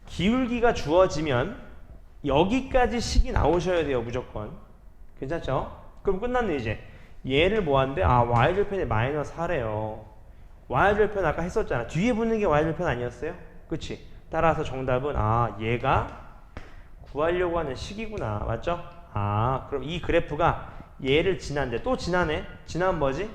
기울기가 주어지면 여기까지 식이 나오셔야 돼요. 무조건. 괜찮죠? 그럼 끝났네 이제. 얘를 뭐 한대? 아, y절편이 마이너스 4래요. y절편 아까 했었잖아. 뒤에 붙는 게 y절편 아니었어요? 그치? 따라서 정답은 아, 얘가 구하려고 하는 식이구나. 맞죠? 아, 그럼 이 그래프가 얘를 지난데 또 지나네? 지나면 뭐지?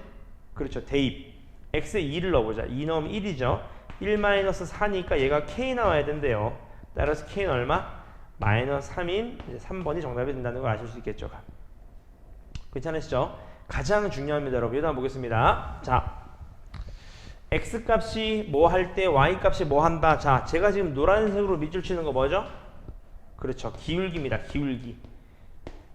그렇죠. 대입. x에 2를 넣어보자. 2 넣으면 1이죠. 1-4니까 얘가 k 나와야 된대요. 따라서 k는 얼마? 마이너스 3인 3번이 정답이 된다는 걸 아실 수 있겠죠. 괜찮으시죠? 가장 중요합니다. 여러분. 이거 한번 보겠습니다. 자, x값이 뭐 할 때 y값이 뭐 한다. 자, 제가 지금 노란색으로 밑줄 치는 거 뭐죠? 그렇죠. 기울기입니다. 기울기.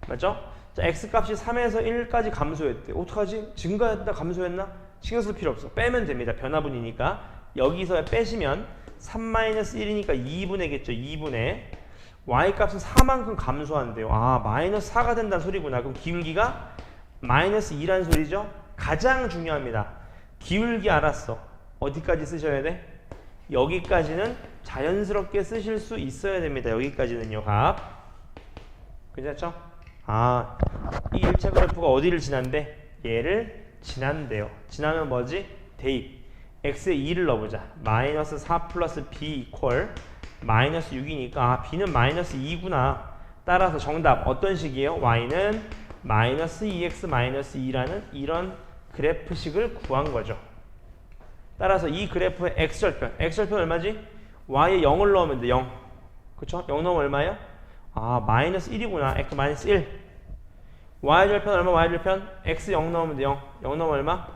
맞죠? 자, x값이 3에서 1까지 감소했대. 어떡하지? 증가했다 감소했나? 신경 쓸 필요 없어. 빼면 됩니다. 변화분이니까. 여기서 빼시면 3-1이니까 2분의겠죠. 2분의 y값은 4만큼 감소한대요. 아, 마이너스 4가 된다는 소리구나. 그럼 기울기가 마이너스 2라는 소리죠. 가장 중요합니다. 기울기 알았어. 어디까지 쓰셔야 돼? 여기까지는 자연스럽게 쓰실 수 있어야 됩니다. 여기까지는요. 값. 괜찮죠? 아, 이 1차 그래프가 어디를 지난대? 얘를 지난대요. 지나면 뭐지? 대입. x에 2를 넣어보자. 마이너스 4 플러스 b 이퀄 마이너스 6이니까 아, b는 마이너스 2구나. 따라서 정답 어떤 식이에요? y는 마이너스 2x 마이너스 2라는 이런 그래프식을 구한 거죠. 따라서 이 그래프의 x절편. x절편 얼마지? y에 0을 넣으면 돼. 0. 그쵸? 0 넣으면 얼마예요? 아, 마이너스 1이구나. x 마이너스 1. y절편 얼마? y절편? x 0 넣으면 돼. 0. 0 넣으면 얼마?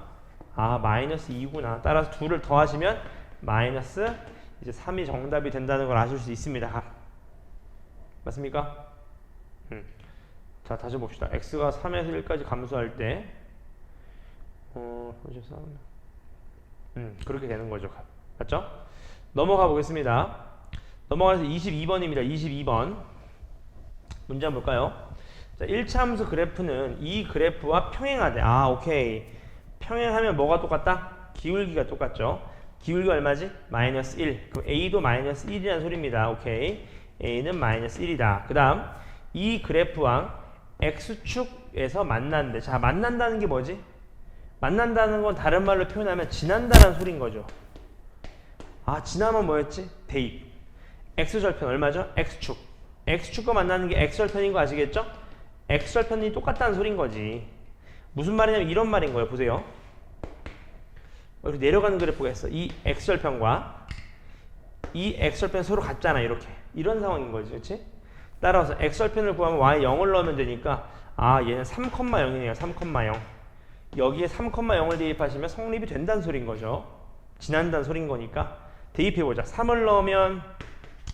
아, 마이너스 2구나. 따라서 2를 더하시면 마이너스 이제 3이 정답이 된다는 걸 아실 수 있습니다. 맞습니까? 자, 다시 봅시다. x가 3에서 1까지 감소할 때 그렇게 되는 거죠. 맞죠? 넘어가 보겠습니다. 넘어가서 22번입니다. 22번 문제 한번 볼까요? 자, 1차 함수 그래프는 이 그래프와 평행하대. 아, 오케이. 평행하면 뭐가 똑같다? 기울기가 똑같죠. 기울기가 얼마지? 마이너스 1. 그럼 A도 마이너스 1이라는 소리입니다. 오케이. A는 마이너스 1이다. 그 다음 이 그래프랑 X축에서 만난대. 자, 만난다는 게 뭐지? 만난다는 건 다른 말로 표현하면 지난다라는 소린 거죠. 아, 지나면 뭐였지? 대입. X절편 얼마죠? X축. X축과 만나는 게 X절편인 거 아시겠죠? X절편이 똑같다는 소린 거지. 무슨 말이냐면 이런 말인 거예요. 보세요. 이렇게 내려가는 그래프가 있어. 이 X절편과 이 X절편 서로 같잖아. 이렇게. 이런 상황인 거지. 그렇지? 따라서 X절편을 구하면 Y 0을 넣으면 되니까 아, 얘는 3,0이네요. 3,0. 여기에 3,0을 대입하시면 성립이 된다는 소린 거죠. 지난다는 소린 거니까 대입해보자. 3을 넣으면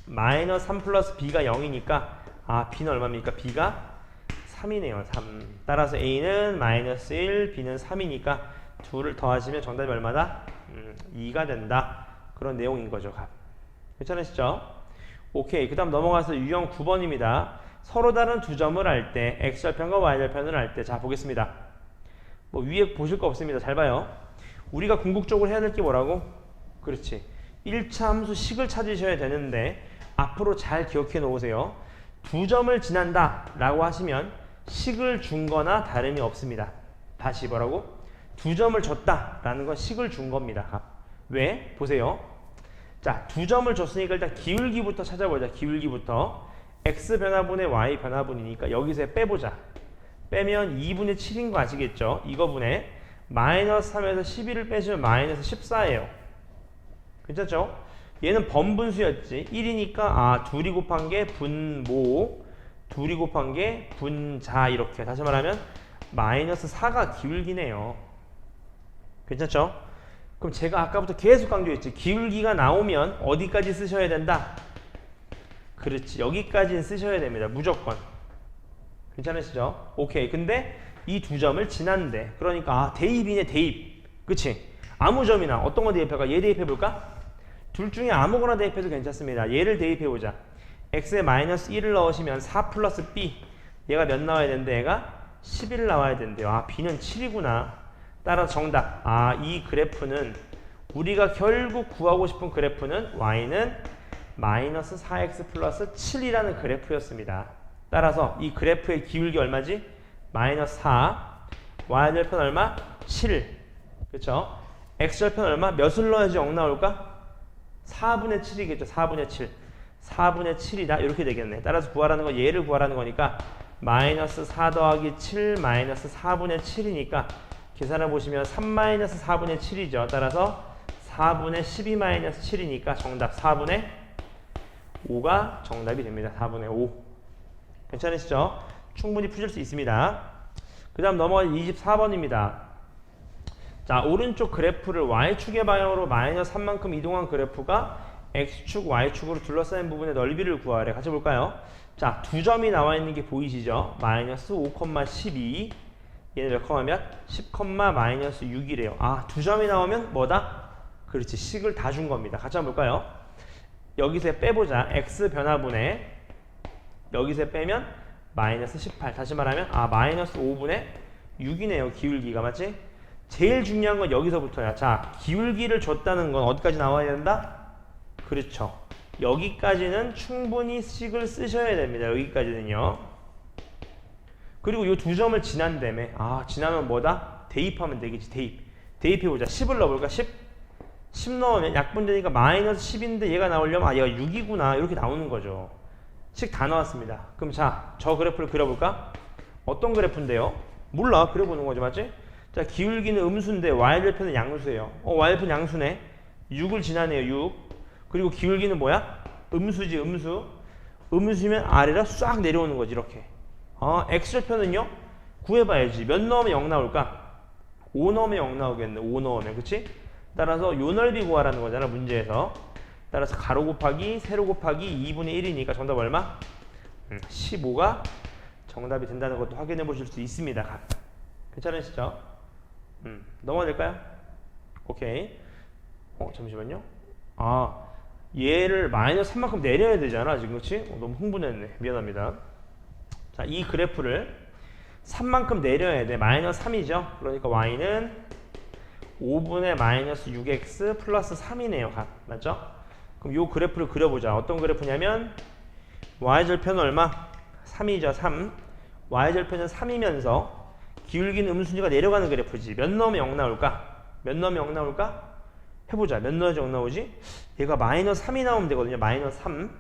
마이너스 3 플러스 B가 0이니까 아, B는 얼마입니까? B가 3이네요. 3. 따라서 A는 마이너스 1, B는 3이니까 둘을 더하시면 정답이 얼마다? 2가 된다. 그런 내용인 거죠. 괜찮으시죠? 오케이. 그 다음 넘어가서 유형 9번입니다. 서로 다른 두 점을 할 때 X절편과 Y절편을 할 때 자, 보겠습니다. 뭐 위에 보실 거 없습니다. 잘 봐요. 우리가 궁극적으로 해야 될 게 뭐라고? 그렇지. 1차 함수 식을 찾으셔야 되는데 앞으로 잘 기억해 놓으세요. 두 점을 지난다 라고 하시면 식을 준 거나 다름이 없습니다. 다시 뭐라고? 두 점을 줬다 라는 건 식을 준 겁니다. 왜? 보세요. 자, 두 점을 줬으니까 일단 기울기부터 찾아보자. 기울기부터. X 변화분의 Y 변화분이니까 여기서 빼보자. 빼면 2분의 7인 거 아시겠죠? 이거분에 마이너스 3에서 11을 빼시면 마이너스 14예요. 괜찮죠? 얘는 번분수였지. 1이니까 아, 둘이 곱한 게 분모, 둘이 곱한 게 분자. 이렇게 다시 말하면 마이너스 4가 기울기네요. 괜찮죠? 그럼 제가 아까부터 계속 강조했지. 기울기가 나오면 어디까지 쓰셔야 된다? 그렇지. 여기까지는 쓰셔야 됩니다. 무조건. 괜찮으시죠? 오케이. 근데 이 두 점을 지난데 그러니까 아, 대입이네. 대입. 그치? 아무 점이나 어떤 거 대입할까? 얘 대입해볼까? 둘 중에 아무거나 대입해도 괜찮습니다. 얘를 대입해보자. x에 마이너스 1을 넣으시면 4 플러스 b. 얘가 몇 나와야 되는데 얘가 11 나와야 된대요. 아, b는 7이구나. 따라서 정답. 아, 이 그래프는 우리가 결국 구하고 싶은 그래프는 y는 마이너스 4x 플러스 7이라는 그래프였습니다. 따라서 이 그래프의 기울기 얼마지? 마이너스 4. y절편 얼마? 7. 그렇죠? x절편 얼마? 몇을 넣어야지 0 나올까? 4분의 7이겠죠. 4분의 7. 4분의 7이다. 이렇게 되겠네. 따라서 구하라는 건 얘를 구하라는 거니까 마이너스 4 더하기 7 마이너스 4분의 7이니까 계산해 보시면 3 마이너스 4분의 7이죠. 따라서 4분의 12 마이너스 7이니까 정답 4분의 5가 정답이 됩니다. 4분의 5. 괜찮으시죠? 충분히 푸실 수 있습니다. 그 다음 넘어가 24번입니다. 자, 오른쪽 그래프를 Y축의 방향으로 마이너스 3만큼 이동한 그래프가 X축, Y축으로 둘러싸인 부분의 넓이를 구하래. 같이 볼까요? 자, 두 점이 나와 있는 게 보이시죠? 마이너스 5,12. 얘는 몇 컴마 몇? 10, 마이너스 6이래요. 아, 두 점이 나오면 뭐다? 그렇지. 식을 다 준 겁니다. 같이 한번 볼까요? 여기서 빼보자. X 변화분의 여기서 빼면 마이너스 18. 다시 말하면 아, 마이너스 5분의 6이네요. 기울기가 맞지? 제일 중요한 건 여기서부터야. 자, 기울기를 줬다는 건 어디까지 나와야 된다? 그렇죠. 여기까지는 충분히 식을 쓰셔야 됩니다. 여기까지는요. 그리고 이 두 점을 지난다며. 아, 지나면 뭐다? 대입하면 되겠지. 대입. 대입해보자. 10을 넣어볼까? 10? 10 넣으면 약분되니까 마이너스 10인데 얘가 나오려면 아, 얘가 6이구나. 이렇게 나오는 거죠. 식 다 나왔습니다. 그럼 자, 저 그래프를 그려볼까? 어떤 그래프인데요? 몰라. 그려보는 거죠. 맞지? 자, 기울기는 음수인데 y절편은 양수예요. y절편 양수네. 6을 지나네요. 6. 그리고 기울기는 뭐야? 음수지. 음수. 음수면 아래로 싹 내려오는 거지. 이렇게. x절편은요? 구해봐야지. 몇 넣으면 0 나올까? 5 넣으면 0 나오겠네. 5 넣으면. 그치? 따라서 요 넓이 구하라는 거잖아. 문제에서. 따라서 가로 곱하기 세로 곱하기 2분의 1이니까 정답 얼마? 15가 정답이 된다는 것도 확인해 보실 수 있습니다. 괜찮으시죠? 넘어가 될까요? 오케이. 잠시만요. 아, 얘를 마이너스 3만큼 내려야 되잖아. 지금 그치? 너무 흥분했네. 미안합니다. 자, 이 그래프를 3만큼 내려야 돼. 마이너스 3이죠. 그러니까 y는 5분의 마이너스 6x 플러스 3이네요. 값. 맞죠? 그럼 요 그래프를 그려보자. 어떤 그래프냐면 y절편은 얼마? 3이죠. 3. y절편은 3이면서 기울기는 음수니까 내려가는 그래프지. 몇 넣으면 0 나올까? 몇 넣으면 0 나올까? 해보자. 몇 넣어야지 0 나오지? 얘가 마이너스 3이 나오면 되거든요. 마이너스 3.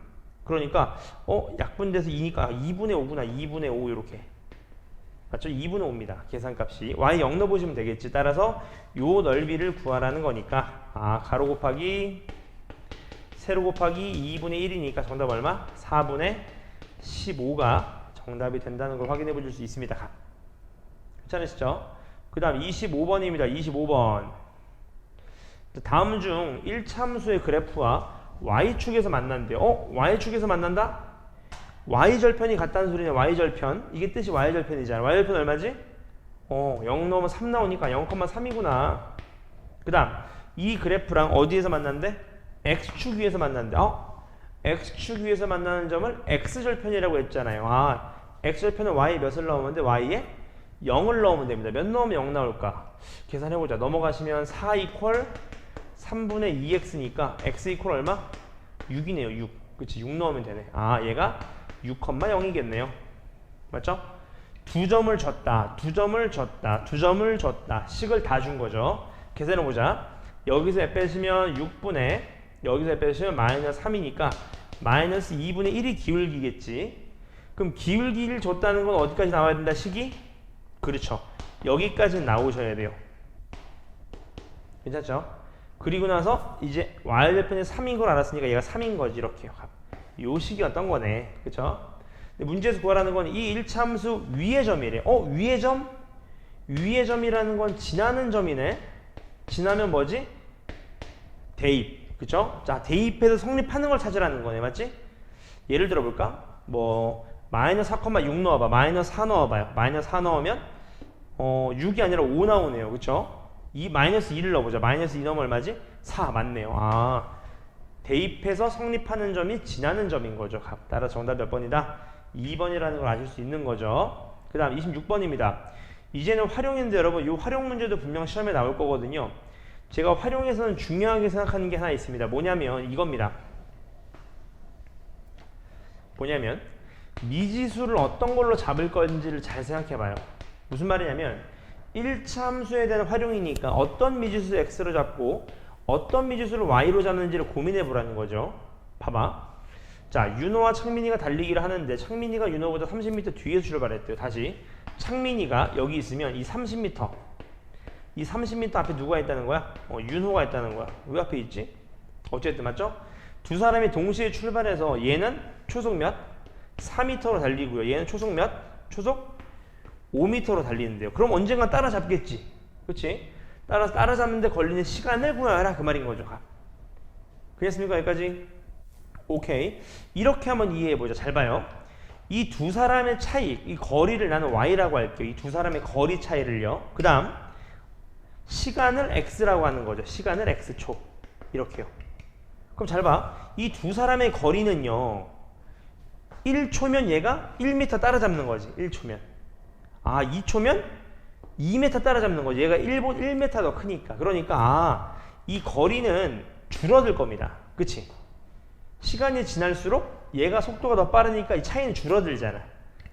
그러니까 약분돼서 2니까 2분의 5구나. 2분의 5 이렇게. 맞죠? 2분의 5입니다. 계산값이. y 0 넣어보시면 되겠지. 따라서 요 넓이를 구하라는 거니까 가로 곱하기 세로 곱하기 2분의 1이니까 정답 얼마? 4분의 15가 정답이 된다는 걸 확인해 보실 수 있습니다. 괜찮으시죠? 그 다음 25번입니다. 25번. 다음 중 1참수의 그래프와 y축에서 만난대요. y축에서 만난다? y절편이 같다는 소리네. y절편. 이게 뜻이 y절편이잖아. y절편 얼마지? 0 넣으면 3 나오니까 0,3이구나. 그 다음 이 그래프랑 어디에서 만난대? x축 위에서 만난대. x축 위에서 만나는 점을 x절편이라고 했잖아요. x절편은 y 몇을 넣으면 돼? y에 0을 넣으면 됩니다. 몇 넣으면 0 나올까? 계산해보자. 넘어가시면 4 이퀄 3분의 2x니까 x 이퀄 얼마? 6이네요. 6. 그치? 6 넣으면 되네. 얘가 6,0이겠네요. 맞죠? 두 점을 줬다. 두 점을 줬다. 두 점을 줬다. 식을 다 준 거죠. 계산해보자. 여기서 빼시면 6분의 여기서 빼시면 마이너스 3이니까 마이너스 2분의 1이 기울기겠지. 그럼 기울기를 줬다는 건 어디까지 나와야 된다? 식이? 그렇죠. 여기까지 나오셔야 돼요. 괜찮죠? 그리고 나서 이제 y절편이 3인 걸 알았으니까 얘가 3인 거지. 이렇게요. 요 식이 어떤 거네. 그쵸? 근데 문제에서 구하라는 건 이 1참수 위의 점이래. 위의 점? 위의 점이라는 건 지나는 점이네. 지나면 뭐지? 대입. 그쵸? 자, 대입해서 성립하는 걸 찾으라는 거네. 맞지? 예를 들어 볼까? 마이너스 4,6 넣어봐. 마이너스 4 넣어봐요. 마이너스 4 넣으면 6이 아니라 5 나오네요. 그쵸? 이 마이너스 2를 넣어보자. 마이너스 2 넣으면 얼마지? 4 맞네요. 대입해서 성립하는 점이 지나는 점인 거죠. 따라 정답 몇 번이다? 2번이라는 걸 아실 수 있는 거죠. 그 다음 26번입니다. 이제는 활용인데 여러분 이 활용 문제도 분명 시험에 나올 거거든요. 제가 활용에서는 중요하게 생각하는 게 하나 있습니다. 뭐냐면 이겁니다. 뭐냐면 미지수를 어떤 걸로 잡을 건지를 잘 생각해 봐요. 무슨 말이냐면 1참수에 대한 활용이니까 어떤 미지수 x로 잡고 어떤 미지수를 y로 잡는지를 고민해 보라는 거죠. 봐봐. 자, 윤호와 창민이가 달리기를 하는데 창민이가 윤호보다 30m 뒤에서 출발했대요. 다시 창민이가 여기 있으면 이 30m 이 30m 앞에 누가 있다는 거야? 윤호가 있다는 거야. 왜 앞에 있지? 어쨌든 맞죠? 두 사람이 동시에 출발해서 얘는 초속 몇? 4m로 달리고요. 얘는 초속 몇? 초속 5m로 달리는데요. 그럼 언젠가 따라잡겠지. 그렇지? 따라잡는데 걸리는 시간을 구하라 그 말인 거죠. 그랬습니까? 여기까지? 오케이. 이렇게 한번 이해해보자. 잘 봐요. 이 두 사람의 차이, 이 거리를 나는 y라고 할게요. 이 두 사람의 거리 차이를요. 그 다음 시간을 x라고 하는 거죠. 시간을 x초. 이렇게요. 그럼 잘 봐. 이 두 사람의 거리는요. 1초면 얘가 1m 따라잡는 거지. 1초면. 2초면 2m 따라잡는 거지. 얘가 1m 더 크니까. 그러니까 이 거리는 줄어들 겁니다. 그치? 시간이 지날수록 얘가 속도가 더 빠르니까 이 차이는 줄어들잖아.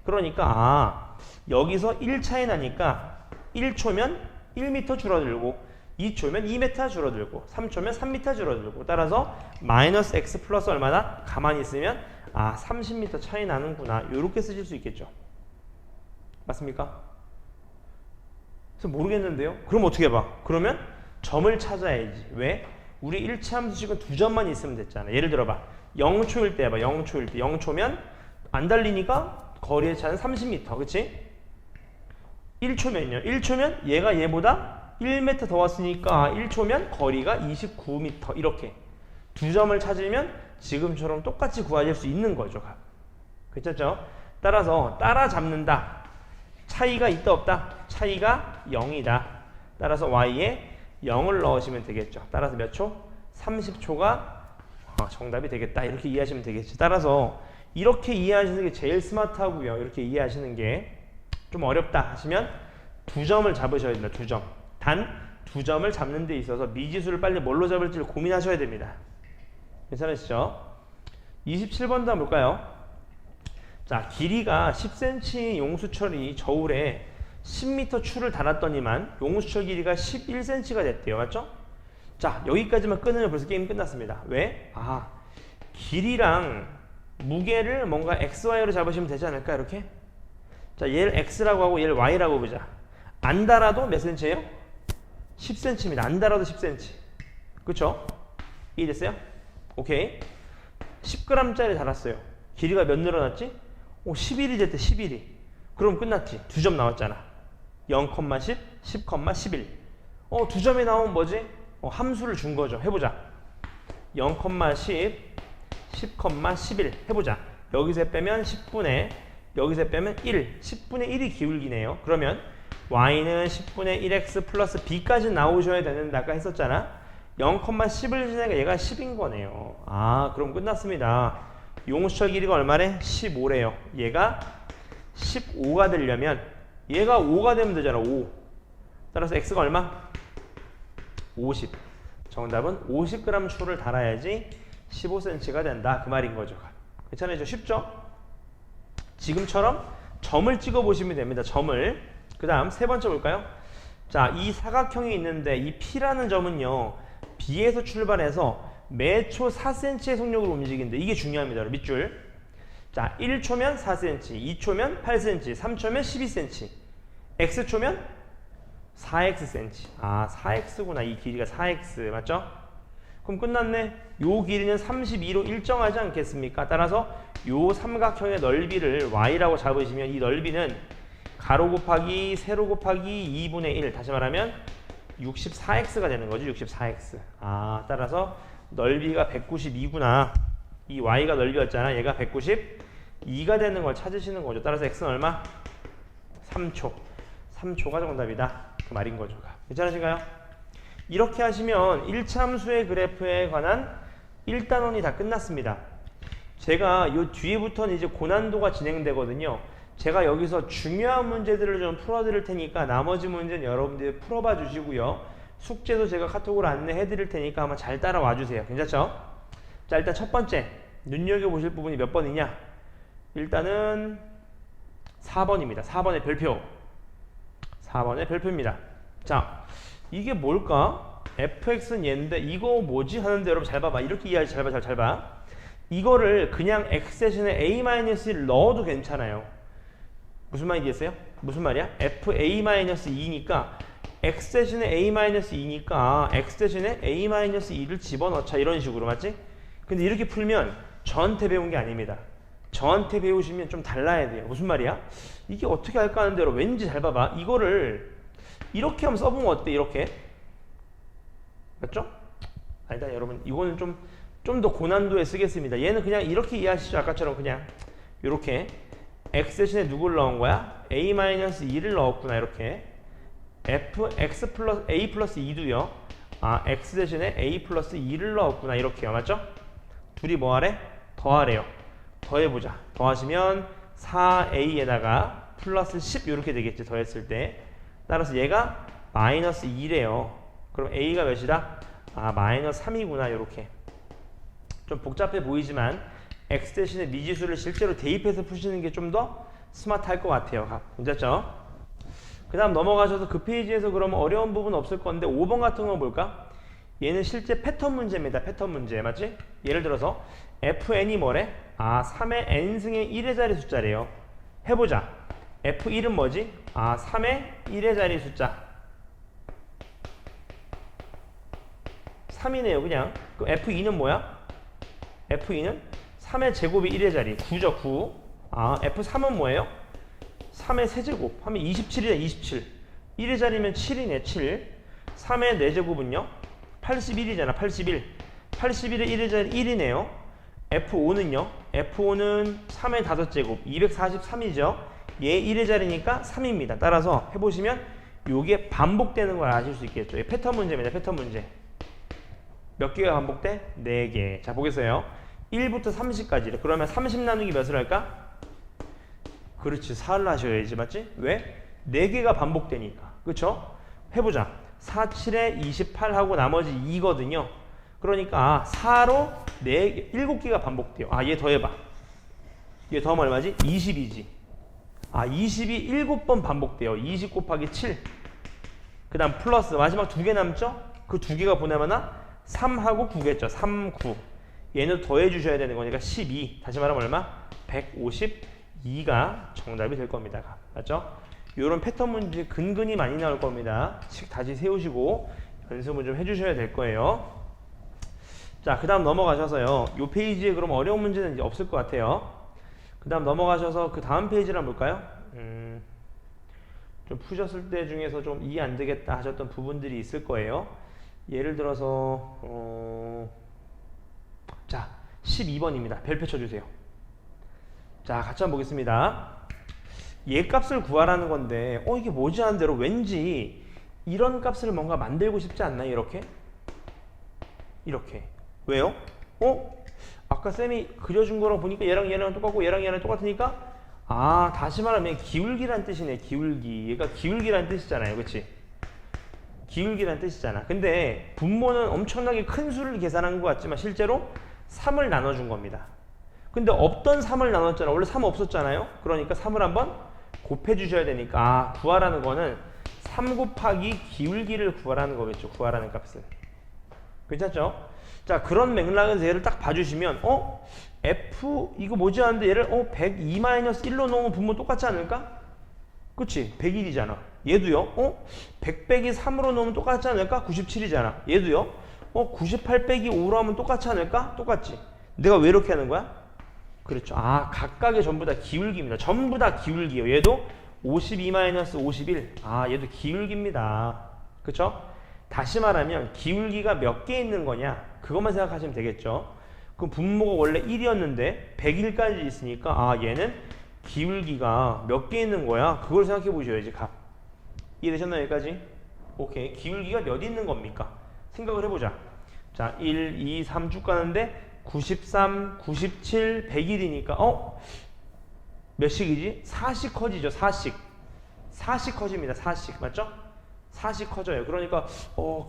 그러니까 여기서 1 차이 나니까 1초면 1m 줄어들고 2초면 2m 줄어들고 3초면 3m 줄어들고 따라서 마이너스 x 플러스 얼마나? 가만히 있으면 30m 차이 나는구나. 이렇게 쓰실 수 있겠죠. 맞습니까? 그래서 모르겠는데요. 그럼 어떻게 해봐? 그러면 점을 찾아야지. 왜? 우리 1차함수식은 두 점만 있으면 됐잖아. 예를 들어봐. 0초일 때 해봐. 0초일 때. 0초면 안 달리니까 거리의 차는 30m. 그치? 1초면요. 1초면 얘가 얘보다 1m 더 왔으니까 1초면 거리가 29m. 이렇게. 두 점을 찾으면 지금처럼 똑같이 구하실 수 있는 거죠. 괜찮죠? 따라서 따라잡는다. 차이가 있다 없다? 차이가 0이다. 따라서 y에 0을 넣으시면 되겠죠. 따라서 몇 초? 30초가 정답이 되겠다. 이렇게 이해하시면 되겠죠. 따라서 이렇게 이해하시는 게 제일 스마트하고요. 이렇게 이해하시는 게 좀 어렵다 하시면 두 점을 잡으셔야 된다. 두 점. 단 두 점을 잡는 데 있어서 미지수를 빨리 뭘로 잡을지를 고민하셔야 됩니다. 괜찮으시죠? 27번도 한번 볼까요? 자, 길이가 10cm 용수철이 저울에 10m 추를 달았더니만 용수철 길이가 11cm가 됐대요. 맞죠? 자, 여기까지만 끊으면 벌써 게임 끝났습니다. 왜? 아, 길이랑 무게를 뭔가 XY로 잡으시면 되지 않을까? 이렇게? 자, 얘를 X라고 하고 얘를 Y라고 보자. 안 달아도 몇 cm예요? 10cm입니다. 안 달아도 10cm. 그쵸? 이해됐어요? 오케이. 10g짜리 달았어요. 길이가 몇 늘어났지? 11이 됐대. 11이. 그럼 끝났지. 두 점 나왔잖아. 0,10, 10,11. 두 점이 나오면 뭐지? 함수를 준 거죠. 해보자. 0,10, 10,11 해보자. 여기서 빼면 10분의, 여기서 빼면 1. 10분의 1이 기울기네요. 그러면 y는 10분의 1x 플러스 b까지 나오셔야 되는데 아까 했었잖아. 0,10을 지나니까 얘가 10인 거네요. 아, 그럼 끝났습니다. 용수철 길이가 얼마래? 15래요. 얘가 15가 되려면 얘가 5가 되면 되잖아. 5. 따라서 x가 얼마? 50. 정답은 50g 추를 달아야지 15cm가 된다. 그 말인 거죠. 괜찮아요? 쉽죠? 지금처럼 점을 찍어 보시면 됩니다. 점을. 그 다음 세 번째 볼까요? 자, 이 사각형이 있는데 이 P라는 점은요, B에서 출발해서 매초 4cm의 속력으로 움직이는데 이게 중요합니다. 밑줄. 자, 1초면 4cm, 2초면 8cm, 3초면 12cm, x초면 4xcm. 아, 4x구나. 이 길이가 4x. 맞죠? 그럼 끝났네. 요 길이는 32로 일정하지 않겠습니까? 따라서 요 삼각형의 넓이를 y라고 잡으시면 이 넓이는 가로 곱하기 세로 곱하기 2분의 1. 다시 말하면 64x가 되는 거죠. 64x. 아, 따라서 넓이가 192구나. 이 y가 넓이였잖아. 얘가 192가 되는 걸 찾으시는 거죠. 따라서 x는 얼마? 3초. 3초가 정답이다. 그 말인 거죠. 괜찮으신가요? 이렇게 하시면 1차 함수의 그래프에 관한 1단원이 다 끝났습니다. 제가 요 뒤에부터는 이제 고난도가 진행되거든요. 제가 여기서 중요한 문제들을 좀 풀어드릴 테니까 나머지 문제는 여러분들이 풀어봐 주시고요. 숙제도 제가 카톡으로 안내해 드릴 테니까 한번 잘 따라와 주세요. 괜찮죠? 자, 일단 첫 번째 눈여겨보실 부분이 몇 번이냐? 일단은 4번입니다. 4번의 별표. 4번의 별표입니다. 자, 이게 뭘까? fx는 얘인데 이거 뭐지? 하는데 여러분 잘 봐봐. 이렇게 이해하지. 잘 봐, 잘 봐. 이거를 그냥 x 대신에 a-1을 넣어도 괜찮아요. 무슨 말이겠어요? 무슨 말이야? fa-2니까 x 대신에 a-2니까 x 대신에 a-2를 집어넣자. 이런 식으로. 맞지? 근데 이렇게 풀면 저한테 배운 게 아닙니다. 저한테 배우시면 좀 달라야 돼요. 무슨 말이야? 이게 어떻게 할까 하는데 여러분 왠지 잘 봐봐. 이거를 이렇게 한번 써보면 어때? 이렇게. 맞죠? 아니다 여러분. 이거는 좀 더 고난도에 쓰겠습니다. 얘는 그냥 이렇게 이해하시죠. 아까처럼 그냥 이렇게 x 대신에 누구를 넣은 거야? a-2를 넣었구나. 이렇게 fx 플러스 a 플러스 2도요. 아, x 대신에 a 플러스 2를 넣었구나. 이렇게요. 맞죠? 둘이 뭐 하래? 더하래요. 더해보자. 더하시면 4a에다가 플러스 10 이렇게 되겠지. 더했을 때. 따라서 얘가 마이너스 2래요. 그럼 a가 몇이다? 아, 마이너스 3이구나. 이렇게. 좀 복잡해 보이지만 x 대신에 미지수를 실제로 대입해서 푸시는 게 좀 더 스마트할 것 같아요. 괜찮죠? 그 다음 넘어가셔서 그 페이지에서 그러면 어려운 부분 없을 건데 5번 같은 거 볼까? 얘는 실제 패턴 문제입니다. 패턴 문제. 맞지? 예를 들어서 fn이 뭐래? 아, 3의 n승의 1의 자리 숫자래요. 해보자. f1은 뭐지? 아, 3의 1의 자리 숫자. 3이네요. 그냥. 그럼 f2는 뭐야? f2는 3의 제곱이 1의 자리. 9죠. 9. 아, f3은 뭐예요? 3의 세제곱 하면 27이다. 27. 1의 자리면 7이네. 7. 3의 4제곱은요? 81이잖아. 81. 81의 1의 자리 1이네요. F5는요? F5는 3의 5제곱 243이죠. 얘 1의 자리니까 3입니다. 따라서 해보시면 요게 반복되는 걸 아실 수 있겠죠. 패턴 문제입니다. 패턴 문제. 몇 개가 반복돼? 4개. 자, 보겠어요. 1부터 30까지. 그러면 30 나누기 몇을 할까? 그렇지. 4를 하셔야지. 맞지? 왜? 4개가 반복되니까. 그쵸? 해보자. 4, 7에 28하고 나머지 2거든요. 그러니까 4로 4개, 7개가 반복돼요. 아, 얘 더해봐. 얘 더하면 얼마지? 20이지. 아, 20이 7번 반복돼요. 20 곱하기 7. 그 다음 플러스 마지막 2개 남죠? 그 2개가 보내면은 3하고 9겠죠. 3, 9. 얘는 더해 주셔야 되는 거니까 12. 다시 말하면 얼마? 152가 정답이 될 겁니다. 맞죠? 이런 패턴 문제 근근히 많이 나올 겁니다. 다시 세우시고 연습을 좀 해주셔야 될 거예요. 자, 그 다음 넘어가셔서요. 이 페이지에 그럼 어려운 문제는 이제 없을 것 같아요. 그 다음 넘어가셔서 그 다음 페이지를 한번 볼까요? 좀 푸셨을 때 중에서 좀 이해 안 되겠다 하셨던 부분들이 있을 거예요. 예를 들어서 자, 12번입니다. 별표 쳐주세요. 자, 같이 한번 보겠습니다. 얘 값을 구하라는 건데 이게 뭐지 하는 대로 왠지 이런 값을 뭔가 만들고 싶지 않나요? 이렇게 왜요? 아까 쌤이 그려준 거랑 보니까 얘랑 얘랑 똑같고 얘랑 얘랑 똑같으니까 아, 다시 말하면 기울기란 뜻이네. 기울기. 얘가 기울기란 뜻이잖아요. 그치? 기울기란 뜻이잖아. 근데 분모는 엄청나게 큰 수를 계산한 것 같지만 실제로 3을 나눠준 겁니다. 근데 없던 3을 나눴잖아. 원래 3 없었잖아요. 그러니까 3을 한번 곱해 주셔야 되니까 아, 구하라는 거는 3 곱하기 기울기를 구하라는 거겠죠. 구하라는 값을. 괜찮죠? 자, 그런 맥락에서 얘를 딱 봐주시면 F 이거 뭐지 하는데 얘를 102-1로 넣으면 분모 똑같지 않을까? 그치? 101이잖아. 얘도요. 100 빼기 3으로 넣으면 똑같지 않을까? 97이잖아. 얘도요. 98 빼기 5로 하면 똑같지 않을까? 똑같지? 내가 왜 이렇게 하는 거야? 그렇죠. 아, 각각의 전부 다 기울기입니다. 전부 다 기울기예요. 얘도 52-51. 아, 얘도 기울기입니다. 그쵸? 다시 말하면 기울기가 몇 개 있는 거냐? 그것만 생각하시면 되겠죠. 그럼 분모가 원래 1이었는데 100일까지 있으니까 아, 얘는 기울기가 몇 개 있는 거야? 그걸 생각해 보셔야지. 값. 이해되셨나요? 여기까지? 오케이. 기울기가 몇 있는 겁니까? 생각을 해보자. 자, 1, 2, 3 쭉 가는데 93, 97, 101이니까 몇씩이지? 4씩 커지죠. 4씩. 4씩 커집니다. 4씩. 맞죠? 4씩 커져요. 그러니까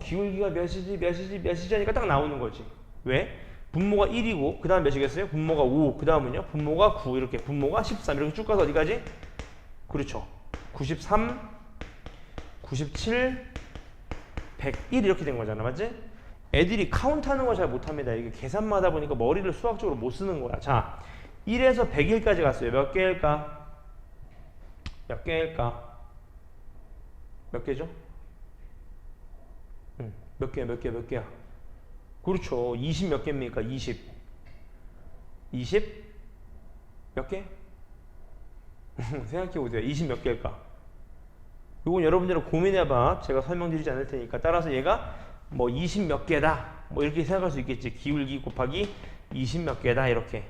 기울기가 몇이지 하니까 딱 나오는 거지. 왜? 분모가 1이고 그 다음 몇이겠어요? 분모가 5, 그 다음은요? 분모가 9, 이렇게 분모가 13 이렇게 쭉 가서 어디까지? 그렇죠. 93, 97, 101 이렇게 된 거잖아. 맞지? 애들이 카운트하는 거 잘 못합니다. 이게 계산마다 보니까 머리를 수학적으로 못 쓰는 거야. 자, 1에서 100일까지 갔어요. 몇 개일까? 몇 개일까? 몇 개죠? 몇 개야? 그렇죠. 20 몇 개입니까? 20 몇 개? 생각해보세요. 20 몇 개일까? 이건 여러분들은 고민해봐. 제가 설명드리지 않을 테니까. 따라서 얘가 뭐 20 몇 개다. 뭐 이렇게 생각할 수 있겠지. 기울기 곱하기 20 몇 개다. 이렇게.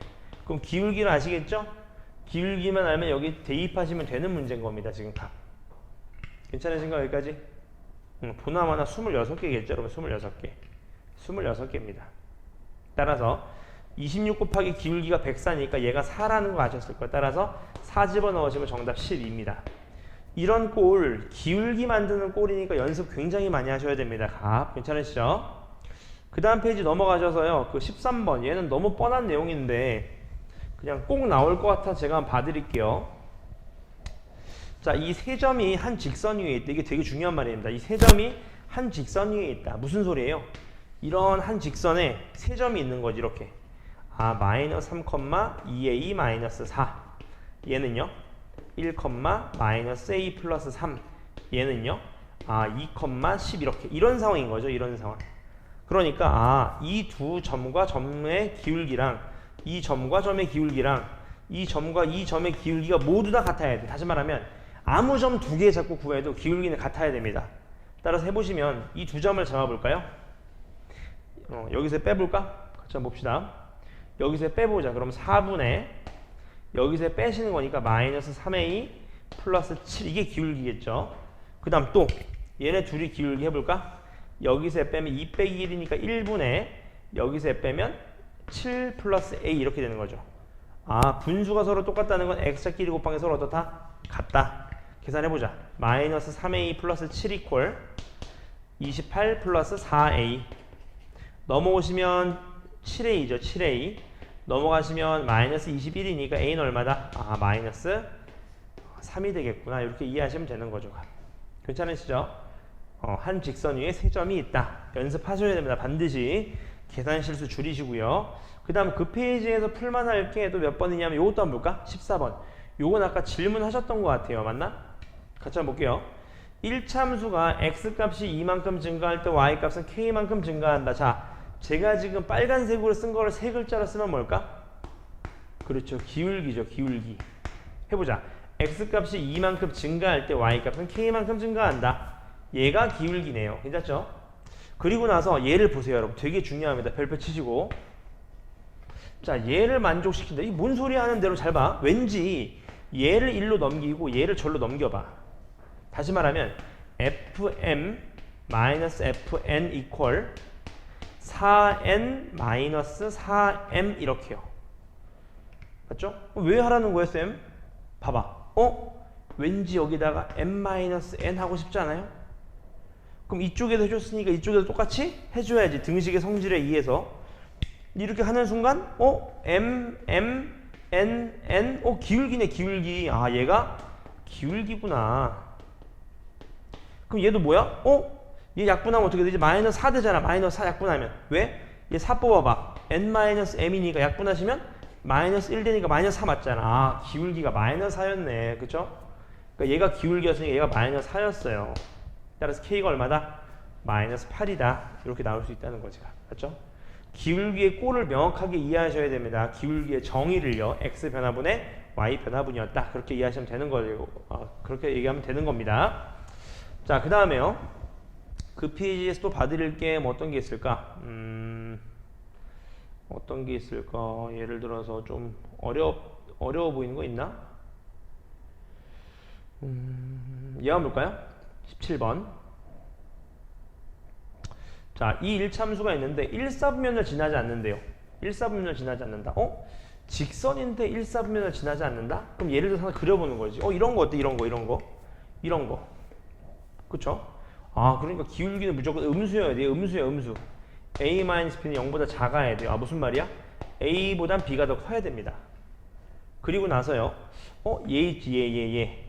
그럼 기울기는 아시겠죠? 기울기만 알면 여기 대입하시면 되는 문제인 겁니다. 지금 값. 괜찮으신가요? 여기까지? 보나마나 26개겠죠? 여러분 26개. 26개입니다. 따라서 26 곱하기 기울기가 104니까 얘가 4라는 거 아셨을 거예요. 따라서 4 집어넣으시면 정답 12입니다. 이런 꼴, 기울기 만드는 꼴이니까 연습 굉장히 많이 하셔야 됩니다. 값. 괜찮으시죠? 그 다음 페이지 넘어가셔서요. 그 13번. 얘는 너무 뻔한 내용인데 그냥 꼭 나올 것 같아 제가 한번 봐드릴게요. 자, 이 세 점이 한 직선 위에 있다. 이게 되게 중요한 말입니다. 이 세 점이 한 직선 위에 있다. 무슨 소리예요? 이런 한 직선에 세 점이 있는 거지. 이렇게. 아, 마이너스 3, 2a 마이너스 4. 얘는요. 1, 마이너스 a 플러스 3. 얘는요. 아, 2, 10 이렇게. 이런 상황인 거죠. 이런 상황. 그러니까 아, 이 두 점과 점의 기울기랑 이 점과 점의 기울기랑 이 점과 이 점의 기울기가 모두 다 같아야 돼. 다시 말하면 아무 점 두 개 잡고 구해도 기울기는 같아야 됩니다. 따라서 해보시면 이 두 점을 잡아볼까요? 여기서 빼볼까? 같이 한번 봅시다. 여기서 빼보자. 그럼 4분의 여기서 빼시는 거니까 마이너스 3a 플러스 7 이게 기울기겠죠. 그 다음 또 얘네 둘이 기울기 해볼까? 여기서 빼면 2 빼기 1이니까 1분의 여기서 빼면 7 플러스 a 이렇게 되는 거죠. 아, 분수가 서로 똑같다는 건 x끼리 곱하기 서로 어떻다? 같다. 계산해보자. 마이너스 3a 플러스 7 이퀄 28 플러스 4a. 넘어오시면 7a죠. 7a. 넘어가시면 마이너스 21이니까 a는 얼마다? 아, 마이너스 3이 되겠구나. 이렇게 이해하시면 되는 거죠. 괜찮으시죠? 한 직선 위에 세 점이 있다. 연습하셔야 됩니다. 반드시 계산 실수 줄이시고요. 그 다음 그 페이지에서 풀만할 게 또 몇 번이냐면 이것도 한번 볼까? 14번. 요건 아까 질문하셨던 것 같아요. 맞나? 같이 한번 볼게요. 1참수가 x값이 2만큼 증가할 때 y값은 k만큼 증가한다. 자, 제가 지금 빨간색으로 쓴 거를 세 글자로 쓰면 뭘까? 그렇죠. 기울기죠. 기울기. 해보자. x값이 2만큼 증가할 때 y값은 k만큼 증가한다. 얘가 기울기네요. 괜찮죠? 그리고 나서 얘를 보세요. 여러분. 되게 중요합니다. 별표 치시고. 자, 얘를 만족시킨다. 이게 뭔 소리 하는 대로 잘 봐. 왠지 얘를 1로 넘기고 얘를 절로 넘겨봐. 다시 말하면 fm-fn equal 4n-4m 이렇게요. 맞죠? 왜 하라는 거예요, 쌤? 봐봐. 왠지 여기다가 m-n 하고 싶지 않아요? 그럼 이쪽에도 해줬으니까 이쪽에도 똑같이 해줘야지. 등식의 성질에 의해서. 이렇게 하는 순간 m, n, 기울기네, 기울기. 아, 얘가 기울기구나. 그럼 얘도 뭐야? 얘 약분하면 어떻게 되지? 마이너스 4 되잖아. 마이너스 4 약분하면. 왜? 얘 4 뽑아봐. n-m이니까 약분하시면 마이너스 1 되니까 마이너스 4 맞잖아. 아, 기울기가 마이너스 4였네. 그쵸? 그러니까 얘가 기울기였으니까 얘가 마이너스 4였어요. 따라서 k가 얼마다? 마이너스 8이다. 이렇게 나올 수 있다는 거지. 맞죠? 기울기의 꼴을 명확하게 이해하셔야 됩니다. 기울기의 정의를요. x 변화분의 y 변화분이었다. 그렇게 이해하시면 되는 거예요. 그렇게 얘기하면 되는 겁니다. 자, 그 다음에요. 그 페이지에서 또 봐드릴 게 뭐 어떤 게 있을까? 어떤 게 있을까? 예를 들어서 좀 어려워 보이는 거 있나? 얘 한번 볼까요? 17번. 자, 이 1참수가 있는데 1사분면을 지나지 않는데요. 1사분면을 지나지 않는다. 직선인데 1사분면을 지나지 않는다? 그럼 예를 들어서 하나 그려보는 거지. 이런 거 어때? 이런 거. 그쵸? 아, 그러니까 기울기는 무조건 음수여야 돼요. 음수야, 음수. a-b는 0보다 작아야 돼요. 아, 무슨 말이야? a보단 b가 더 커야 됩니다. 그리고 나서요. 얘.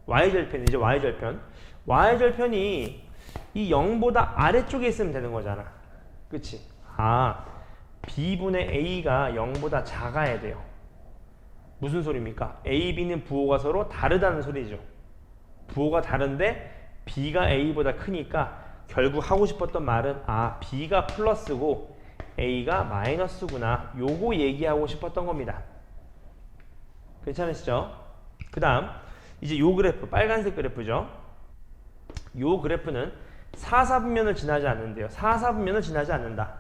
y절편이죠, y절편. y절편이 이 0보다 아래쪽에 있으면 되는 거잖아. 그치? 아, b분의 a가 0보다 작아야 돼요. 무슨 소리입니까? a, b는 부호가 서로 다르다는 소리죠. 부호가 다른데 b가 a보다 크니까 결국 하고 싶었던 말은 b가 플러스고 a가 마이너스구나. 요거 얘기하고 싶었던 겁니다. 괜찮으시죠? 그 다음 이제 요 그래프, 빨간색 그래프죠. 요 그래프는 4사분면을 지나지 않는데요. 4사분면을 지나지 않는다.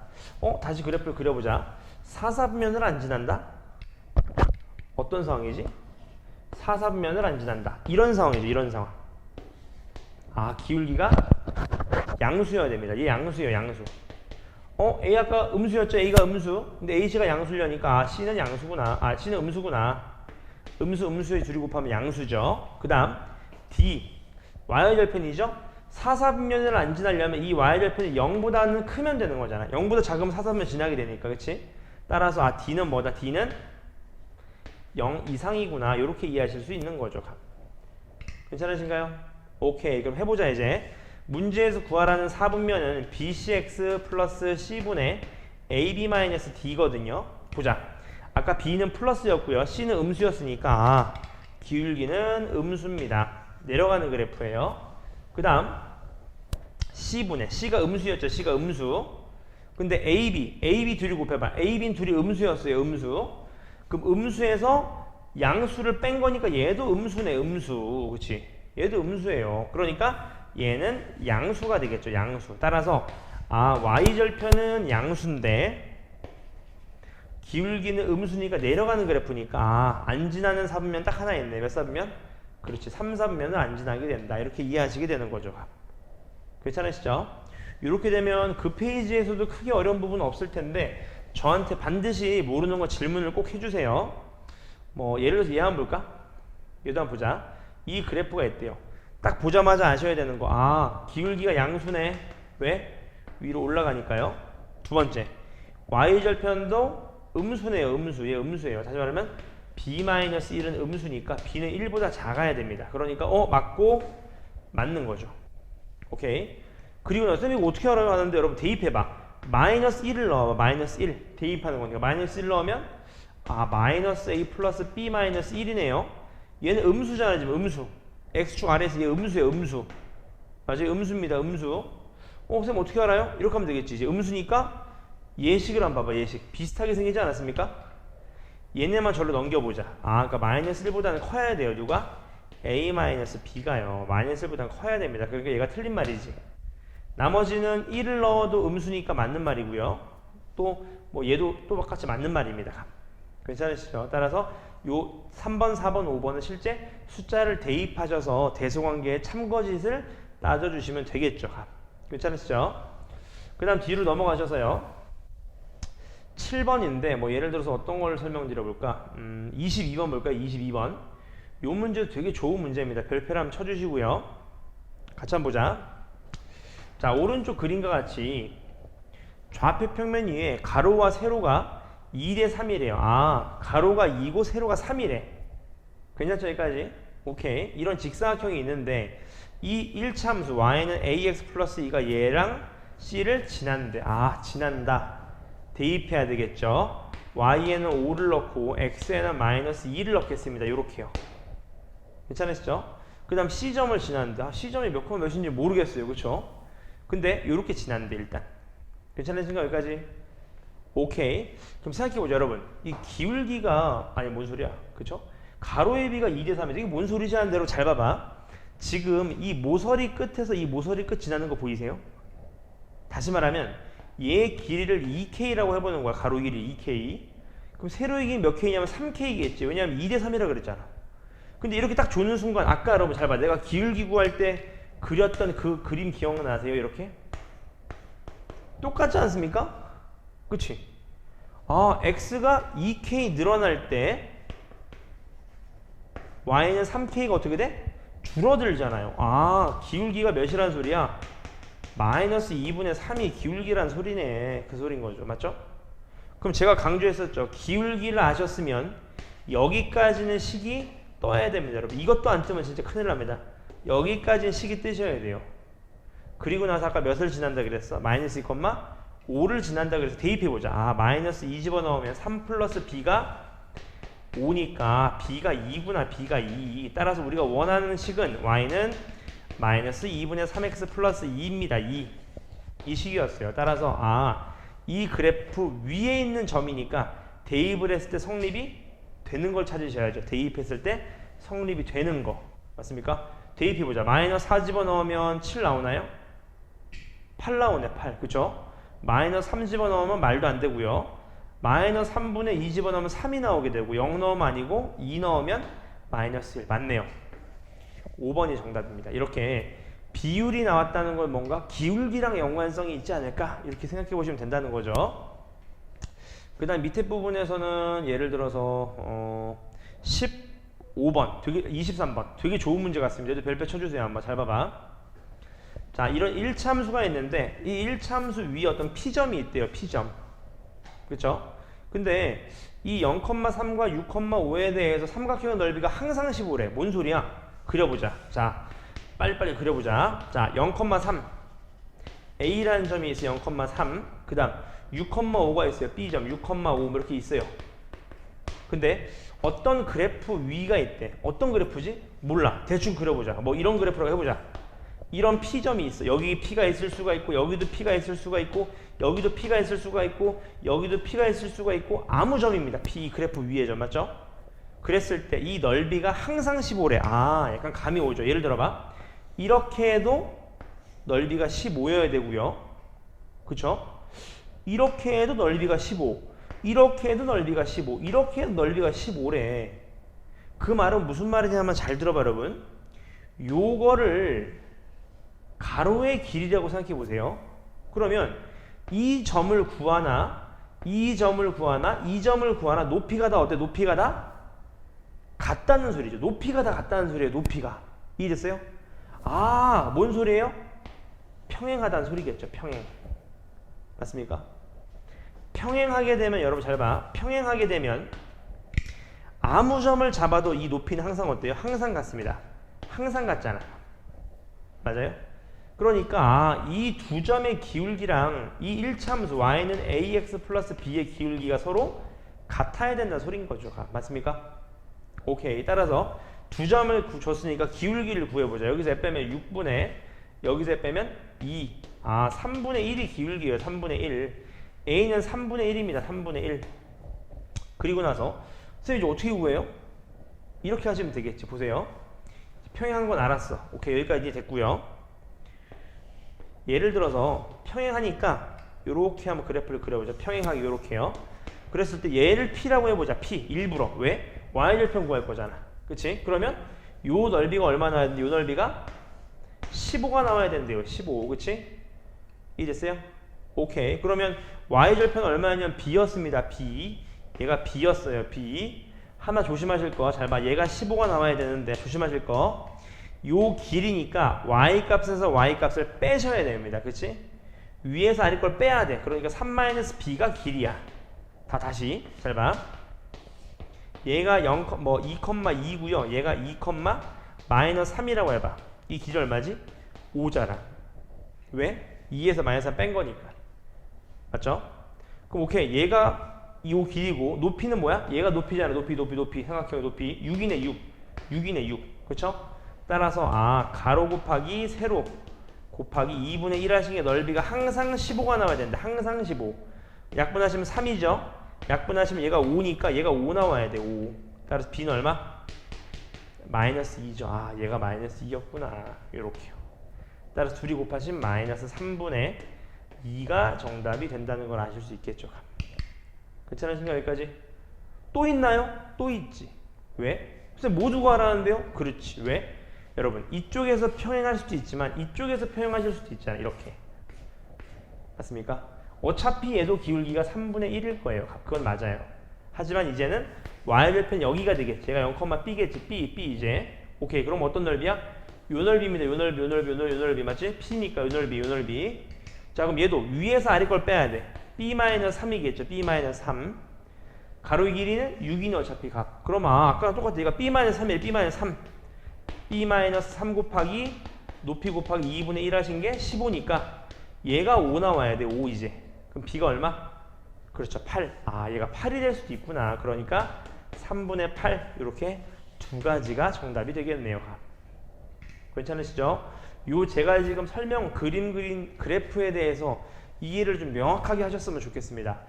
다시 그래프를 그려보자. 4사분면을 안 지난다? 어떤 상황이지? 4사분면을 안 지난다. 이런 상황이죠. 이런 상황. 아, 기울기가 양수여야 됩니다. 얘 양수예요. 양수. A 아까 음수였죠. A가 음수. 근데 AC가 양수려니까 C는 양수구나. C는 음수구나. 음수의 둘이 곱하면 양수죠. 그 다음 D Y절편이죠. 4사분면을 안 지나려면 이 Y절편이 0보다는 크면 되는 거잖아. 0보다 작으면 4사분면 지나게 되니까. 그치? 따라서 D는 뭐다? D는 0 이상이구나. 이렇게 이해하실 수 있는 거죠. 괜찮으신가요? 오케이. 그럼 해보자 이제. 문제에서 구하라는 4분면은 BCX 플러스 C분의 AB-D거든요. 보자. 아까 B는 플러스였고요. C는 음수였으니까 기울기는 음수입니다. 내려가는 그래프예요. 그 다음 C분의 C가 음수였죠. C가 음수. 근데 AB 둘이 곱해봐. AB는 둘이 음수였어요. 음수. 그럼 음수에서 양수를 뺀 거니까 얘도 음수네. 음수. 그치? 얘도 음수예요. 그러니까 얘는 양수가 되겠죠. 양수. 따라서 y절편은 양수인데 기울기는 음수니까 내려가는 그래프니까 안 지나는 사분면 딱 하나 있네. 몇 사분면? 그렇지. 3사분면을 안 지나게 된다. 이렇게 이해하시게 되는 거죠. 괜찮으시죠? 이렇게 되면 그 페이지에서도 크게 어려운 부분은 없을 텐데 저한테 반드시 모르는 거 질문을 꼭 해주세요. 뭐 예를 들어서 얘 한번 볼까? 얘도 한번 보자. 이 그래프가 있대요. 딱 보자마자 아셔야 되는 거. 아, 기울기가 양수네. 왜? 위로 올라가니까요. 두 번째, y절편도 음수네요. 음수. 얘 음수예요. 다시 말하면 b-1은 음수니까 b는 1보다 작아야 됩니다. 그러니까 맞고 맞는 거죠. 오케이. 그리고 나서 쌤이 이거 어떻게 알아요? 하는데 여러분 대입해봐. 마이너스 1을 넣어봐. 마이너스 1 대입하는 거니까 마이너스 1 넣으면 마이너스 a 플러스 b 마이너스 1이네요. 얘는 음수잖아. 지금 음수. x축 아래에서 얘 음수예요. 음수. 맞아요. 음수입니다. 음수. 쌤 어떻게 알아요? 이렇게 하면 되겠지. 이제 음수니까 예식을 한번 봐봐. 예식. 비슷하게 생기지 않았습니까? 얘네만 절로 넘겨보자. 그러니까 마이너스 1보다는 커야 돼요. 누가? a 마이너스 b가요. 마이너스 1보다는 커야 됩니다. 그러니까 얘가 틀린 말이지. 나머지는 1을 넣어도 음수니까 맞는 말이고요. 또 뭐 얘도 또 똑같이 맞는 말입니다. 괜찮으시죠? 따라서 요 3번, 4번, 5번은 실제 숫자를 대입하셔서 대소관계의 참거짓을 따져주시면 되겠죠. 괜찮으시죠? 그 다음 뒤로 넘어가셔서요. 7번인데 뭐 예를 들어서 어떤 걸 설명드려볼까? 22번 볼까요? 22번. 요 문제도 되게 좋은 문제입니다. 별표를 한번 쳐주시고요. 같이 한번 보자. 자, 오른쪽 그림과 같이 좌표 평면 위에 가로와 세로가 2대 3이래요. 가로가 2고 세로가 3이래. 괜찮죠? 여기까지? 오케이. 이런 직사각형이 있는데 이 1차함수 y는 ax 플러스 2가 얘랑 c를 지난데 지난다. 대입해야 되겠죠. y에는 5를 넣고 x에는 마이너스 2를 넣겠습니다. 요렇게요. 괜찮으시죠? 그 다음 c점을 지난다. c점이 몇 콤마 몇인지 모르겠어요. 그쵸? 근데 요렇게 지난데 일단. 괜찮으신가 여기까지? 오케이. 그럼 생각해보자 여러분. 이 기울기가 뭔 소리야? 그쵸? 가로의 비가 2대 3이죠. 이게 뭔 소리지 하는 대로 잘 봐봐. 지금 이 모서리 끝에서 이 모서리 끝 지나는 거 보이세요? 다시 말하면 얘 길이를 2k라고 해보는 거야. 가로 길이 2k. 그럼 세로의 길이 몇 k냐면 3k겠지. 왜냐하면 2대 3이라 그랬잖아. 근데 이렇게 딱 조는 순간 아까 여러분 잘 봐. 내가 기울기 구할 때 그렸던 그 그림 기억나세요? 이렇게? 똑같지 않습니까? 그치? x가 2k 늘어날 때 y는 3k가 어떻게 돼? 줄어들잖아요. 기울기가 몇이란 소리야? 마이너스 2분의 3이 기울기란 소리네. 그 소린 거죠. 맞죠? 그럼 제가 강조했었죠. 기울기를 아셨으면 여기까지는 식이 떠야 됩니다. 여러분 이것도 안 뜨면 진짜 큰일 납니다. 여기까지는 식이 뜨셔야 돼요. 그리고 나서 아까 몇을 지난다 그랬어? 마이너스 2,5를 지난다 그래서 대입해보자. 마이너스 2 집어넣으면 3 플러스 b가 5니까 b가 2구나. b가 2. 따라서 우리가 원하는 식은 y는 마이너스 2분의 3x 플러스 2입니다. 2. 이 식이었어요. 따라서 이 그래프 위에 있는 점이니까 대입을 했을 때 성립이 되는 걸 찾으셔야죠. 대입했을 때 성립이 되는 거. 맞습니까? 대입해보자. 마이너스 4 집어넣으면 7 나오나요? 8 나오네. 8. 그쵸? 마이너스 3 집어넣으면 말도 안 되고요. 마이너스 3분의 2 집어넣으면 3이 나오게 되고 0 넣으면 아니고 2 넣으면 마이너스 1. 맞네요. 5번이 정답입니다. 이렇게 비율이 나왔다는 건 뭔가 기울기랑 연관성이 있지 않을까? 이렇게 생각해 보시면 된다는 거죠. 그 다음 밑에 부분에서는 예를 들어서 15번, 23번 되게 좋은 문제 같습니다. 얘도 별표 쳐주세요. 한번 잘 봐봐. 자, 이런 1차함수가 있는데 이 1차함수 위에 어떤 P점이 있대요. P점. 그쵸? 근데 이 0,3과 6,5에 대해서 삼각형의 넓이가 항상 15래. 뭔 소리야? 그려보자. 자, 빨리빨리 그려보자. 자, 0,3 A라는 점이 있어요. 0,3 그 다음 6,5가 있어요. B점 6,5 이렇게 있어요. 근데 어떤 그래프 위가 있대. 어떤 그래프지? 몰라. 대충 그려보자. 뭐 이런 그래프라고 해보자. 이런 P점이 있어. 여기 P가 있을 수가 있고 여기도 P가 있을 수가 있고 여기도 P가 있을 수가 있고 여기도 P가 있을 수가 있고 아무 점입니다. P 그래프 위에 점 맞죠? 그랬을 때 이 넓이가 항상 15래. 약간 감이 오죠. 예를 들어봐. 이렇게 해도 넓이가 15여야 되고요. 그쵸? 이렇게 해도 넓이가 15. 이렇게 해도 넓이가 15. 이렇게 해도 넓이가 15래. 그 말은 무슨 말이냐면 잘 들어봐 여러분. 요거를 가로의 길이라고 생각해 보세요. 그러면 이 점을 구하나 이 점을 구하나 이 점을 구하나 높이가 다 어때? 높이가 다 같다는 소리죠. 높이가 다 같다는 소리예요. 높이가. 이해됐어요? 뭔 소리예요? 평행하다는 소리겠죠. 평행. 맞습니까? 평행하게 되면 여러분 잘 봐. 평행하게 되면 아무 점을 잡아도 이 높이는 항상 어때요? 항상 같습니다. 항상 같잖아. 맞아요? 그러니까 이 두 점의 기울기랑 이 1차함수 y는 ax 플러스 b의 기울기가 서로 같아야 된다는 소리인 거죠. 맞습니까? 오케이. 따라서 두 점을 줬으니까 기울기를 구해보자. 여기서 빼면 6분의 여기서 빼면 2. 3분의 1이 기울기예요. 3분의 1. a는 3분의 1입니다. 3분의 1. 그리고 나서 선생님 이제 어떻게 구해요? 이렇게 하시면 되겠지. 보세요. 평행한 건 알았어. 오케이. 여기까지 됐고요. 예를 들어서 평행하니까 이렇게 한번 그래프를 그려보자. 평행하게 이렇게요. 그랬을 때 얘를 P라고 해보자. P. 일부러. 왜? Y절편 구할 거잖아. 그치? 그러면 요 넓이가 얼마나 나와야 되는데 요 넓이가 15가 나와야 된대요. 15. 그치? 이해됐어요? 오케이. 그러면 Y절편 얼마냐면 B였습니다. B. 얘가 B였어요. B. 하나 조심하실 거. 잘 봐. 얘가 15가 나와야 되는데 조심하실 거. 요 길이니까 y 값에서 y 값을 빼셔야 됩니다. 그치? 위에서 아래 걸 빼야 돼. 그러니까 3-b가 길이야. 다시 잘 봐. 얘가 2,2고요. 얘가 2,-3이라고 해봐. 이 길이 얼마지? 5잖아. 왜? 2에서 -3 뺀 거니까. 맞죠? 그럼 오케이. 얘가 이 길이고 높이는 뭐야? 얘가 높이잖아. 높이 생각해요. 높이 6이네 6. 6이네 6. 그쵸? 따라서 가로 곱하기 세로 곱하기 2분의 1 하신 게 넓이가 항상 15가 나와야 된다. 항상 15. 약분하시면 3이죠. 약분하시면 얘가 5니까 얘가 5 나와야 돼. 5. 따라서 b는 얼마? -2죠. 얘가 -2였구나. 요렇게요. 따라서 둘이 곱하시면 -3분의 2가 정답이 된다는 걸 아실 수 있겠죠. 괜찮으신가요? 여기까지? 또 있나요? 또 있지. 왜? 선생님 모두 구하라는데요? 그렇지. 왜? 여러분 이쪽에서 평행할 수도 있지만 이쪽에서 평행하실 수도 있잖아요. 이렇게. 맞습니까? 어차피 얘도 기울기가 3분의 1일 거예요. 그건 맞아요. 하지만 이제는 y절편 여기가 되겠지. 얘가 0,b겠지. b 이제. 오케이. 그럼 어떤 넓이야? 요 넓이입니다. 요 넓이 맞지? p니까 요 넓이. 자 그럼 얘도 위에서 아래 걸 빼야 돼. b-3이겠죠. b-3. 가로의 길이는 6이네 어차피 각. 그럼 아까랑 똑같아. 얘가 b-3이에요. b-3. b-3 곱하기 높이 곱하기 2분의 1 하신 게 15니까 얘가 5 나와야 돼. 5 이제. 그럼 b가 얼마? 그렇죠. 8. 얘가 8이 될 수도 있구나. 그러니까 3분의 8 이렇게 두 가지가 정답이 되겠네요. 괜찮으시죠? 제가 지금 그림 그린 그래프에 대해서 이해를 좀 명확하게 하셨으면 좋겠습니다.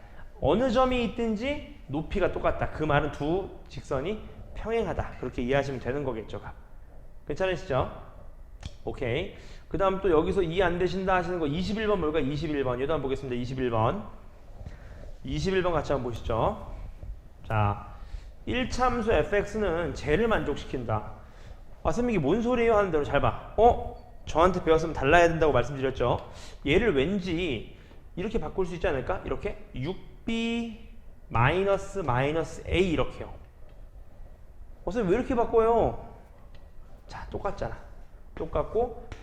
어느 점이 있든지 높이가 똑같다. 그 말은 두 직선이 평행하다. 그렇게 이해하시면 되는 거겠죠. 괜찮으시죠? 오케이. 그 다음 또 여기서 이해 안 되신다 하시는 거 21번 뭘까? 21번. 얘도 한번 보겠습니다. 21번. 21번 같이 한번 보시죠. 자, 1참수 fx는 쟤를 만족시킨다. 선생님 이게 뭔 소리예요? 하는 대로 잘 봐. 저한테 배웠으면 달라야 된다고 말씀드렸죠. 얘를 왠지 이렇게 바꿀 수 있지 않을까? 이렇게 6b -a 이렇게요. 선생님 왜 이렇게 바꿔요? 자, 똑같잖아.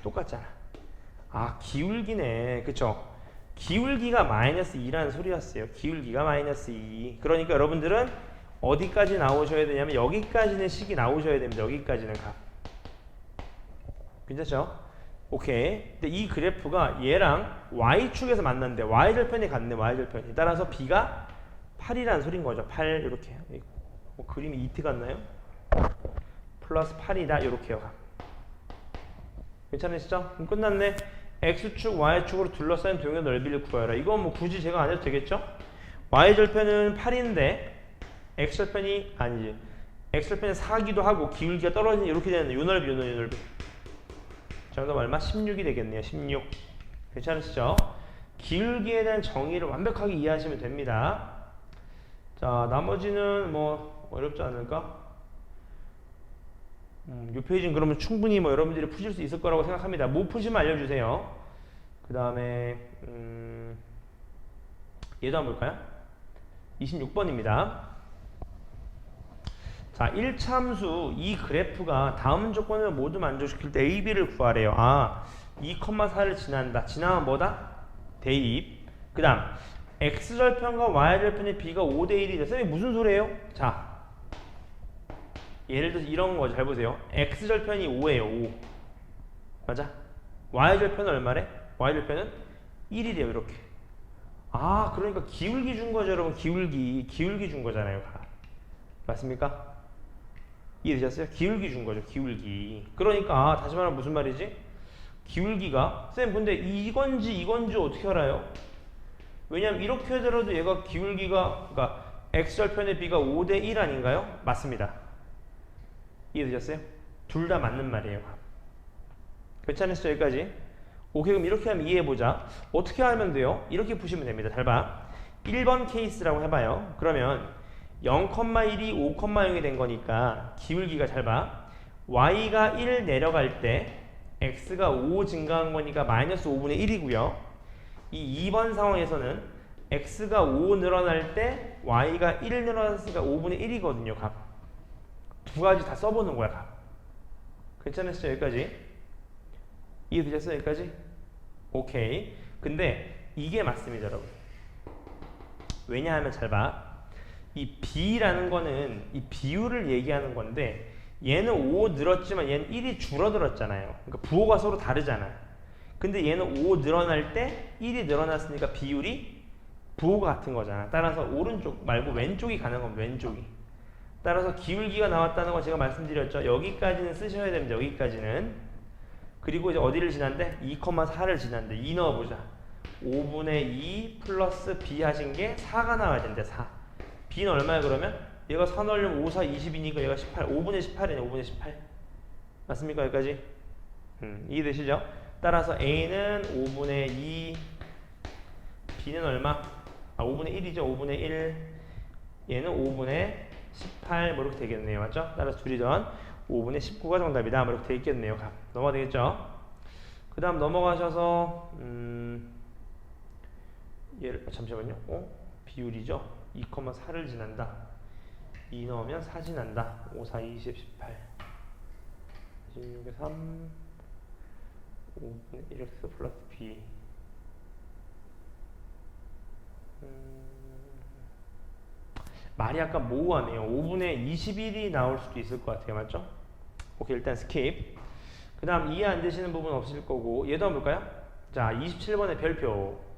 똑같잖아. 기울기네. 그쵸? 기울기가 -2라는 소리였어요. 기울기가 -2. 그러니까 여러분들은 어디까지 나오셔야 되냐면 여기까지는 식이 나오셔야 됩니다. 여기까지는 각. 괜찮죠? 오케이. 근데 이 그래프가 얘랑 y축에서 만났는데 y절편이 같네. y절편이. 따라서 b가 8이라는 소린 거죠. 8 이렇게. 그림이 이트 같나요? 플러스 8이다. 이렇게요. 괜찮으시죠? 그럼 끝났네. x축, y축으로 둘러싸인 도형의 넓이를 구하라. 이건 뭐 굳이 제가 안 해도 되겠죠? y절편은 8인데 x절편이 아니지. x절편이 4기도 하고 기울기가 떨어지는 이렇게 되는 요 넓이. 정답 얼마? 16이 되겠네요. 16. 괜찮으시죠? 기울기에 대한 정의를 완벽하게 이해하시면 됩니다. 자, 나머지는 뭐 어렵지 않을까? 이 페이지는 그러면 충분히 여러분들이 푸실 수 있을 거라고 생각합니다. 뭐 푸시면 알려주세요. 그 다음에 얘도 한번 볼까요? 26번입니다. 자, 1차 함수 이 그래프가 다음 조건을 모두 만족시킬 때 a, b를 구하래요. 아, 2,4를 지난다. 지나면 뭐다? 대입. 그 다음 x절편과 y절편의 b가 5대 1이다. 선생님 무슨 소리예요? 자, 예를 들어서 이런 거 잘 보세요. x절편이 5예요. 5. 맞아? y절편은 얼마래? y절편은 1이래요. 이렇게. 아, 그러니까 기울기 준 거죠, 여러분. 기울기 준 거잖아요. 맞습니까? 이해되셨어요? 기울기 준 거죠. 기울기. 그러니까 다시 말하면 무슨 말이지? 기울기가 쌤 근데 이건지 어떻게 알아요? 왜냐면 이렇게 하더라도 얘가 기울기가 그러니까 x절편의 b가 5대 1 아닌가요? 맞습니다. 이해되셨어요? 둘 다 맞는 말이에요. 괜찮으시죠? 여기까지? 오케이, 그럼 이렇게 하면 이해해보자. 어떻게 하면 돼요? 이렇게 푸시면 됩니다. 잘 봐. 1번 케이스라고 해봐요. 그러면 0,1이 5,0이 된 거니까 기울기가 잘 봐. y가 1 내려갈 때 x가 5 증가한 거니까 마이너스 5분의 1이고요. 이 2번 상황에서는 x가 5 늘어날 때 y가 1 늘어났으니까 5분의 1이거든요. 값. 두 가지 다 써보는 거야. 값. 괜찮으시죠? 여기까지? 이해되셨어요? 여기까지? 오케이. 근데 이게 맞습니다, 여러분. 왜냐하면 잘 봐. 이 b라는 거는 이 비율을 얘기하는 건데 얘는 5 늘었지만 얘는 1이 줄어들었잖아요. 그러니까 부호가 서로 다르잖아. 근데 얘는 5 늘어날 때 1이 늘어났으니까 비율이 부호가 같은 거잖아. 따라서 오른쪽 말고 왼쪽이 가는 겁니다. 왼쪽이. 따라서 기울기가 나왔다는 거 제가 말씀드렸죠. 여기까지는 쓰셔야 됩니다. 여기까지는. 그리고 이제 어디를 지난대? 2,4를 지난대. 2 넣어보자. 5분의 2 플러스 b 하신 게 4가 나와야 된대. 4. b는 얼마야 그러면? 얘가 4 넣으려면 5, 4, 20이니까 얘가 18. 5분의 18이네. 5분의 18. 맞습니까? 여기까지? 이해되시죠? 따라서 a는 5분의 2, b는 얼마? 5분의 1이죠. 5분의 1. 얘는 5분의 18 뭐 이렇게 되겠네요. 맞죠? 따라서 둘이 전 5분의 19가 정답이다. 뭐 이렇게 되겠네요. 넘어가 되겠죠? 그 다음 넘어가셔서 얘를 잠시만요. 비율이죠. 2,4를 지난다. 2 넣으면 4 지난다. 5, 4, 20, 18 16에 3 5분의 1x 플러스 b 말이 약간 모호하네요. 5분의 21이 나올 수도 있을 것 같아요. 맞죠? 오케이, 일단 스킵. 그 다음 이해 안 되시는 부분 없을 거고 얘도 한번 볼까요? 자, 27번의 별표.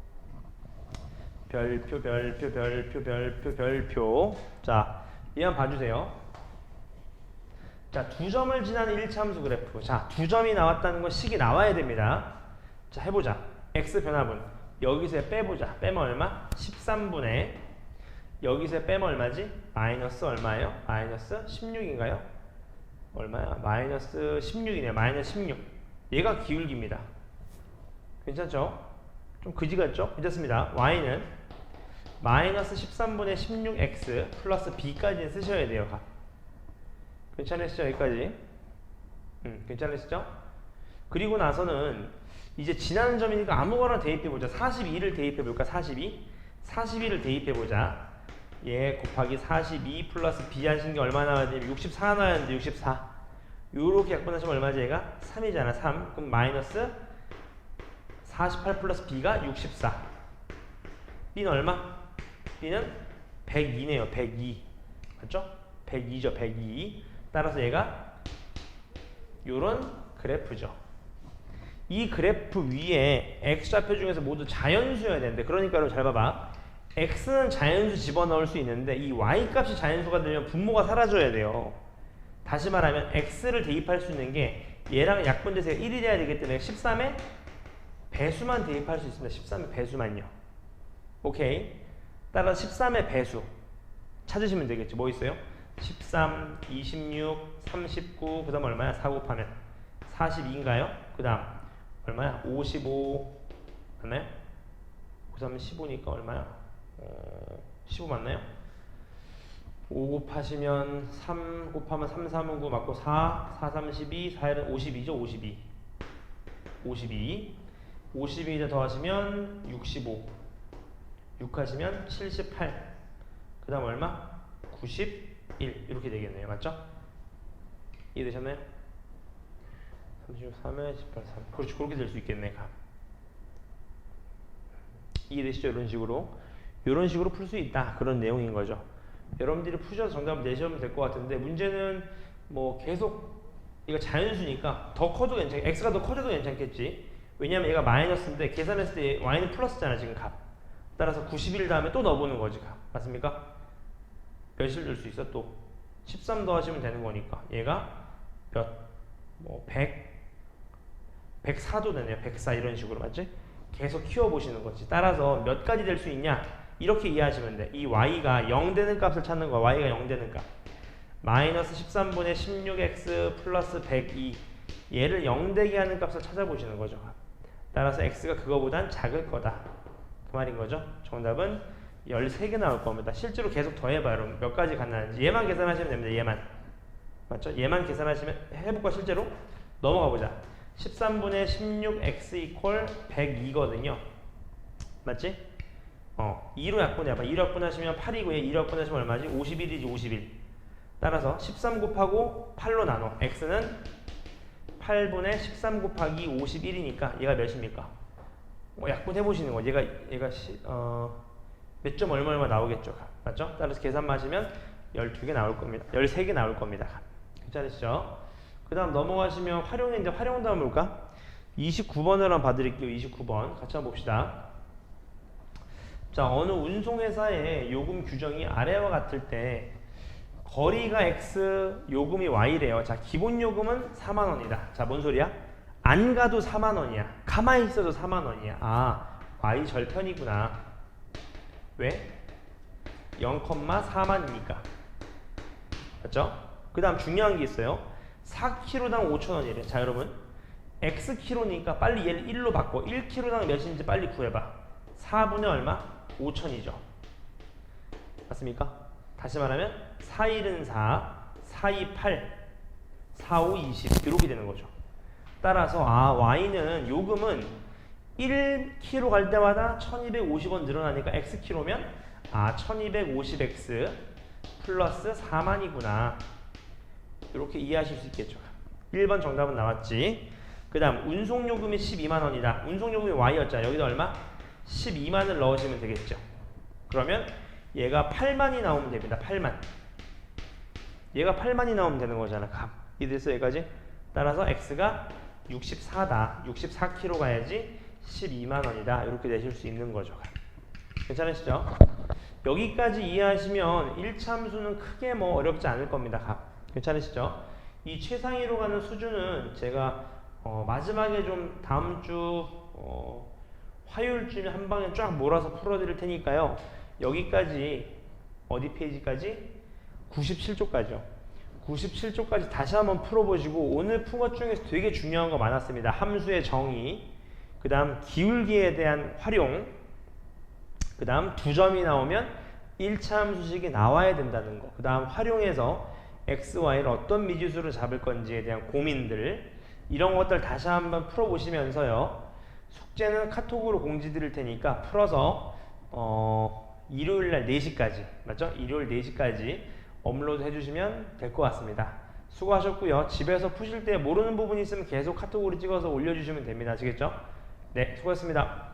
별표. 자, 얘 한번 봐주세요. 자, 2점을 지나는 1차 함수 그래프. 자, 2점이 나왔다는 건 식이 나와야 됩니다. 자, 해보자. x 변화분. 여기서 빼보자. 빼면 얼마? 13분의 여기서 빼면 얼마지? 마이너스 얼마예요? 마이너스 16인가요? 얼마야? 마이너스 16이네요. 마이너스 16. 얘가 기울기입니다. 괜찮죠? 좀 그지 같죠? 괜찮습니다. y는 마이너스 13분의 16x 플러스 b까지는 쓰셔야 돼요. 괜찮으시죠? 여기까지? 괜찮으시죠? 그리고 나서는 이제 지나는 점이니까 아무거나 대입해보자. 42를 대입해볼까? 42를 대입해보자. 얘 곱하기 42 플러스 b 하신 게 얼마 나와야 돼? 64 나와야 되는데 64. 요렇게 약분하시면 얼마지 얘가? 3이잖아. 3. 그럼 마이너스 48 플러스 b가 64. b는 얼마? b는 102네요. 102. 맞죠? 102죠. 102. 따라서 얘가 요런 그래프죠. 이 그래프 위에 x좌표 중에서 모두 자연수여야 되는데 그러니까 여러분 잘 봐봐. x는 자연수 집어넣을 수 있는데 이 y값이 자연수가 되면 분모가 사라져야 돼요. 다시 말하면 x를 대입할 수 있는 게 얘랑 약분돼서 1이 돼야 되기 때문에 13의 배수만 대입할 수 있습니다. 13의 배수만요. 오케이. 따라서 13의 배수 찾으시면 되겠지. 뭐 있어요? 13, 26, 39, 그 다음 얼마야? 4 곱하면 42인가요? 그 다음 얼마야? 55 맞나요? 그 다음에 15니까 얼마야? 15 맞나요? 5 곱하시면 3 곱하면 3, 3은 9 맞고 4, 4, 32, 4일은 52죠? 52 52 더하시면 65 6 하시면 78 그 다음 얼마? 90 1 이렇게 되겠네요. 맞죠? 이해되셨나요? 33에 18, 3 그렇지 그렇게 될 수 있겠네. 감 이해되시죠? 이런 식으로 풀 수 있다 그런 내용인 거죠. 여러분들이 푸셔서 정답을 내시면 될 것 같은데 문제는 뭐 계속 이거 자연수니까 더 커도 괜찮 x가 더 커져도 괜찮겠지. 왜냐면 얘가 마이너스인데 계산했을 때 y는 플러스잖아 지금 값. 따라서 91 다음에 또 넣어보는 거지 값. 맞습니까? 몇을 줄 수 있어 또 13 더하시면 되는 거니까 얘가 몇? 뭐 100 104도 되네요. 104 이런 식으로 맞지? 계속 키워보시는 거지. 따라서 몇 가지 될 수 있냐? 이렇게 이해하시면 돼. 이 y가 0 되는 값을 찾는 거야. y가 0 되는 값. 마이너스 13분의 16x 플러스 102 얘를 0 되게 하는 값을 찾아보시는 거죠. 따라서 x가 그거보단 작을 거다. 그 말인 거죠. 정답은 13개 나올 겁니다. 실제로 계속 더해봐요. 여러분. 몇 가지 가능한지. 얘만 계산하시면 됩니다. 얘만. 맞죠? 얘만 계산하시면 해볼까 실제로? 넘어가 보자. 13분의 16x 이퀄 102거든요. 맞지? 2로 약분해봐. 2로 약분하시면 8이고 얘 2로 약분하시면 얼마지? 51이지 51. 따라서 13 곱하고 8로 나눠. x는 8분의 13 곱하기 51이니까 얘가 몇입니까? 약분해보시는 거. 얘가 몇 점 얼마 나오겠죠. 맞죠? 따라서 계산만 하시면 12개 나올 겁니다. 13개 나올 겁니다. 괜찮으시죠? 그 다음 넘어가시면 활용인데 활용도 한번 볼까? 29번을 한번 봐드릴게요. 29번 같이 한번 봅시다. 자, 어느 운송회사의 요금 규정이 아래와 같을 때 거리가 x, 요금이 y래요. 자, 기본 요금은 4만원이다. 자, 뭔 소리야? 안 가도 4만원이야. 가만히 있어도 4만원이야. 아, y 절편이구나. 왜? 0,4만이니까. 맞죠? 그 다음 중요한 게 있어요. 4kg당 5,000원이래. 자, 여러분. xkg니까 빨리 얘를 1로 바꿔. 1kg당 몇인지 빨리 구해봐. 4분의 얼마? 5,000이죠. 맞습니까? 다시 말하면 4, 1은 4, 4, 2, 8, 4, 5, 20 이렇게 되는 거죠. 따라서 y는 요금은 1kg 갈 때마다 1250원 늘어나니까 xkg면 1250x 플러스 4만이구나. 이렇게 이해하실 수 있겠죠. 1번 정답은 나왔지. 그 다음 운송요금이 12만원이다. 운송요금이 y였잖아. 여기다 얼마? 12만을 넣으시면 되겠죠. 그러면 얘가 8만이 나오면 됩니다. 8만. 얘가 8만이 나오면 되는 거잖아. 값. 이래서 여기까지. 따라서 x가 64다. 64kg 가야지 12만원이다. 이렇게 내실 수 있는 거죠. 괜찮으시죠? 여기까지 이해하시면 1차 함수는 크게 뭐 어렵지 않을 겁니다. 값. 괜찮으시죠? 이 최상위로 가는 수준은 제가 마지막에 좀 다음 주 화요일쯤에 한 방에 쫙 몰아서 풀어드릴 테니까요. 여기까지 어디 페이지까지? 97쪽까지요. 97쪽까지 다시 한번 풀어보시고 오늘 푼 것 중에서 되게 중요한 거 많았습니다. 함수의 정의, 그 다음 기울기에 대한 활용, 그 다음 2점이 나오면 1차 함수식이 나와야 된다는 거, 그 다음 활용해서 x, y를 어떤 미지수로 잡을 건지에 대한 고민들, 이런 것들 다시 한번 풀어보시면서요. 숙제는 카톡으로 공지 드릴 테니까 풀어서 일요일날 4시까지 맞죠? 일요일 4시까지 업로드 해주시면 될 것 같습니다. 수고하셨고요. 집에서 푸실 때 모르는 부분이 있으면 계속 카톡으로 찍어서 올려주시면 됩니다. 아시겠죠? 네, 수고했습니다.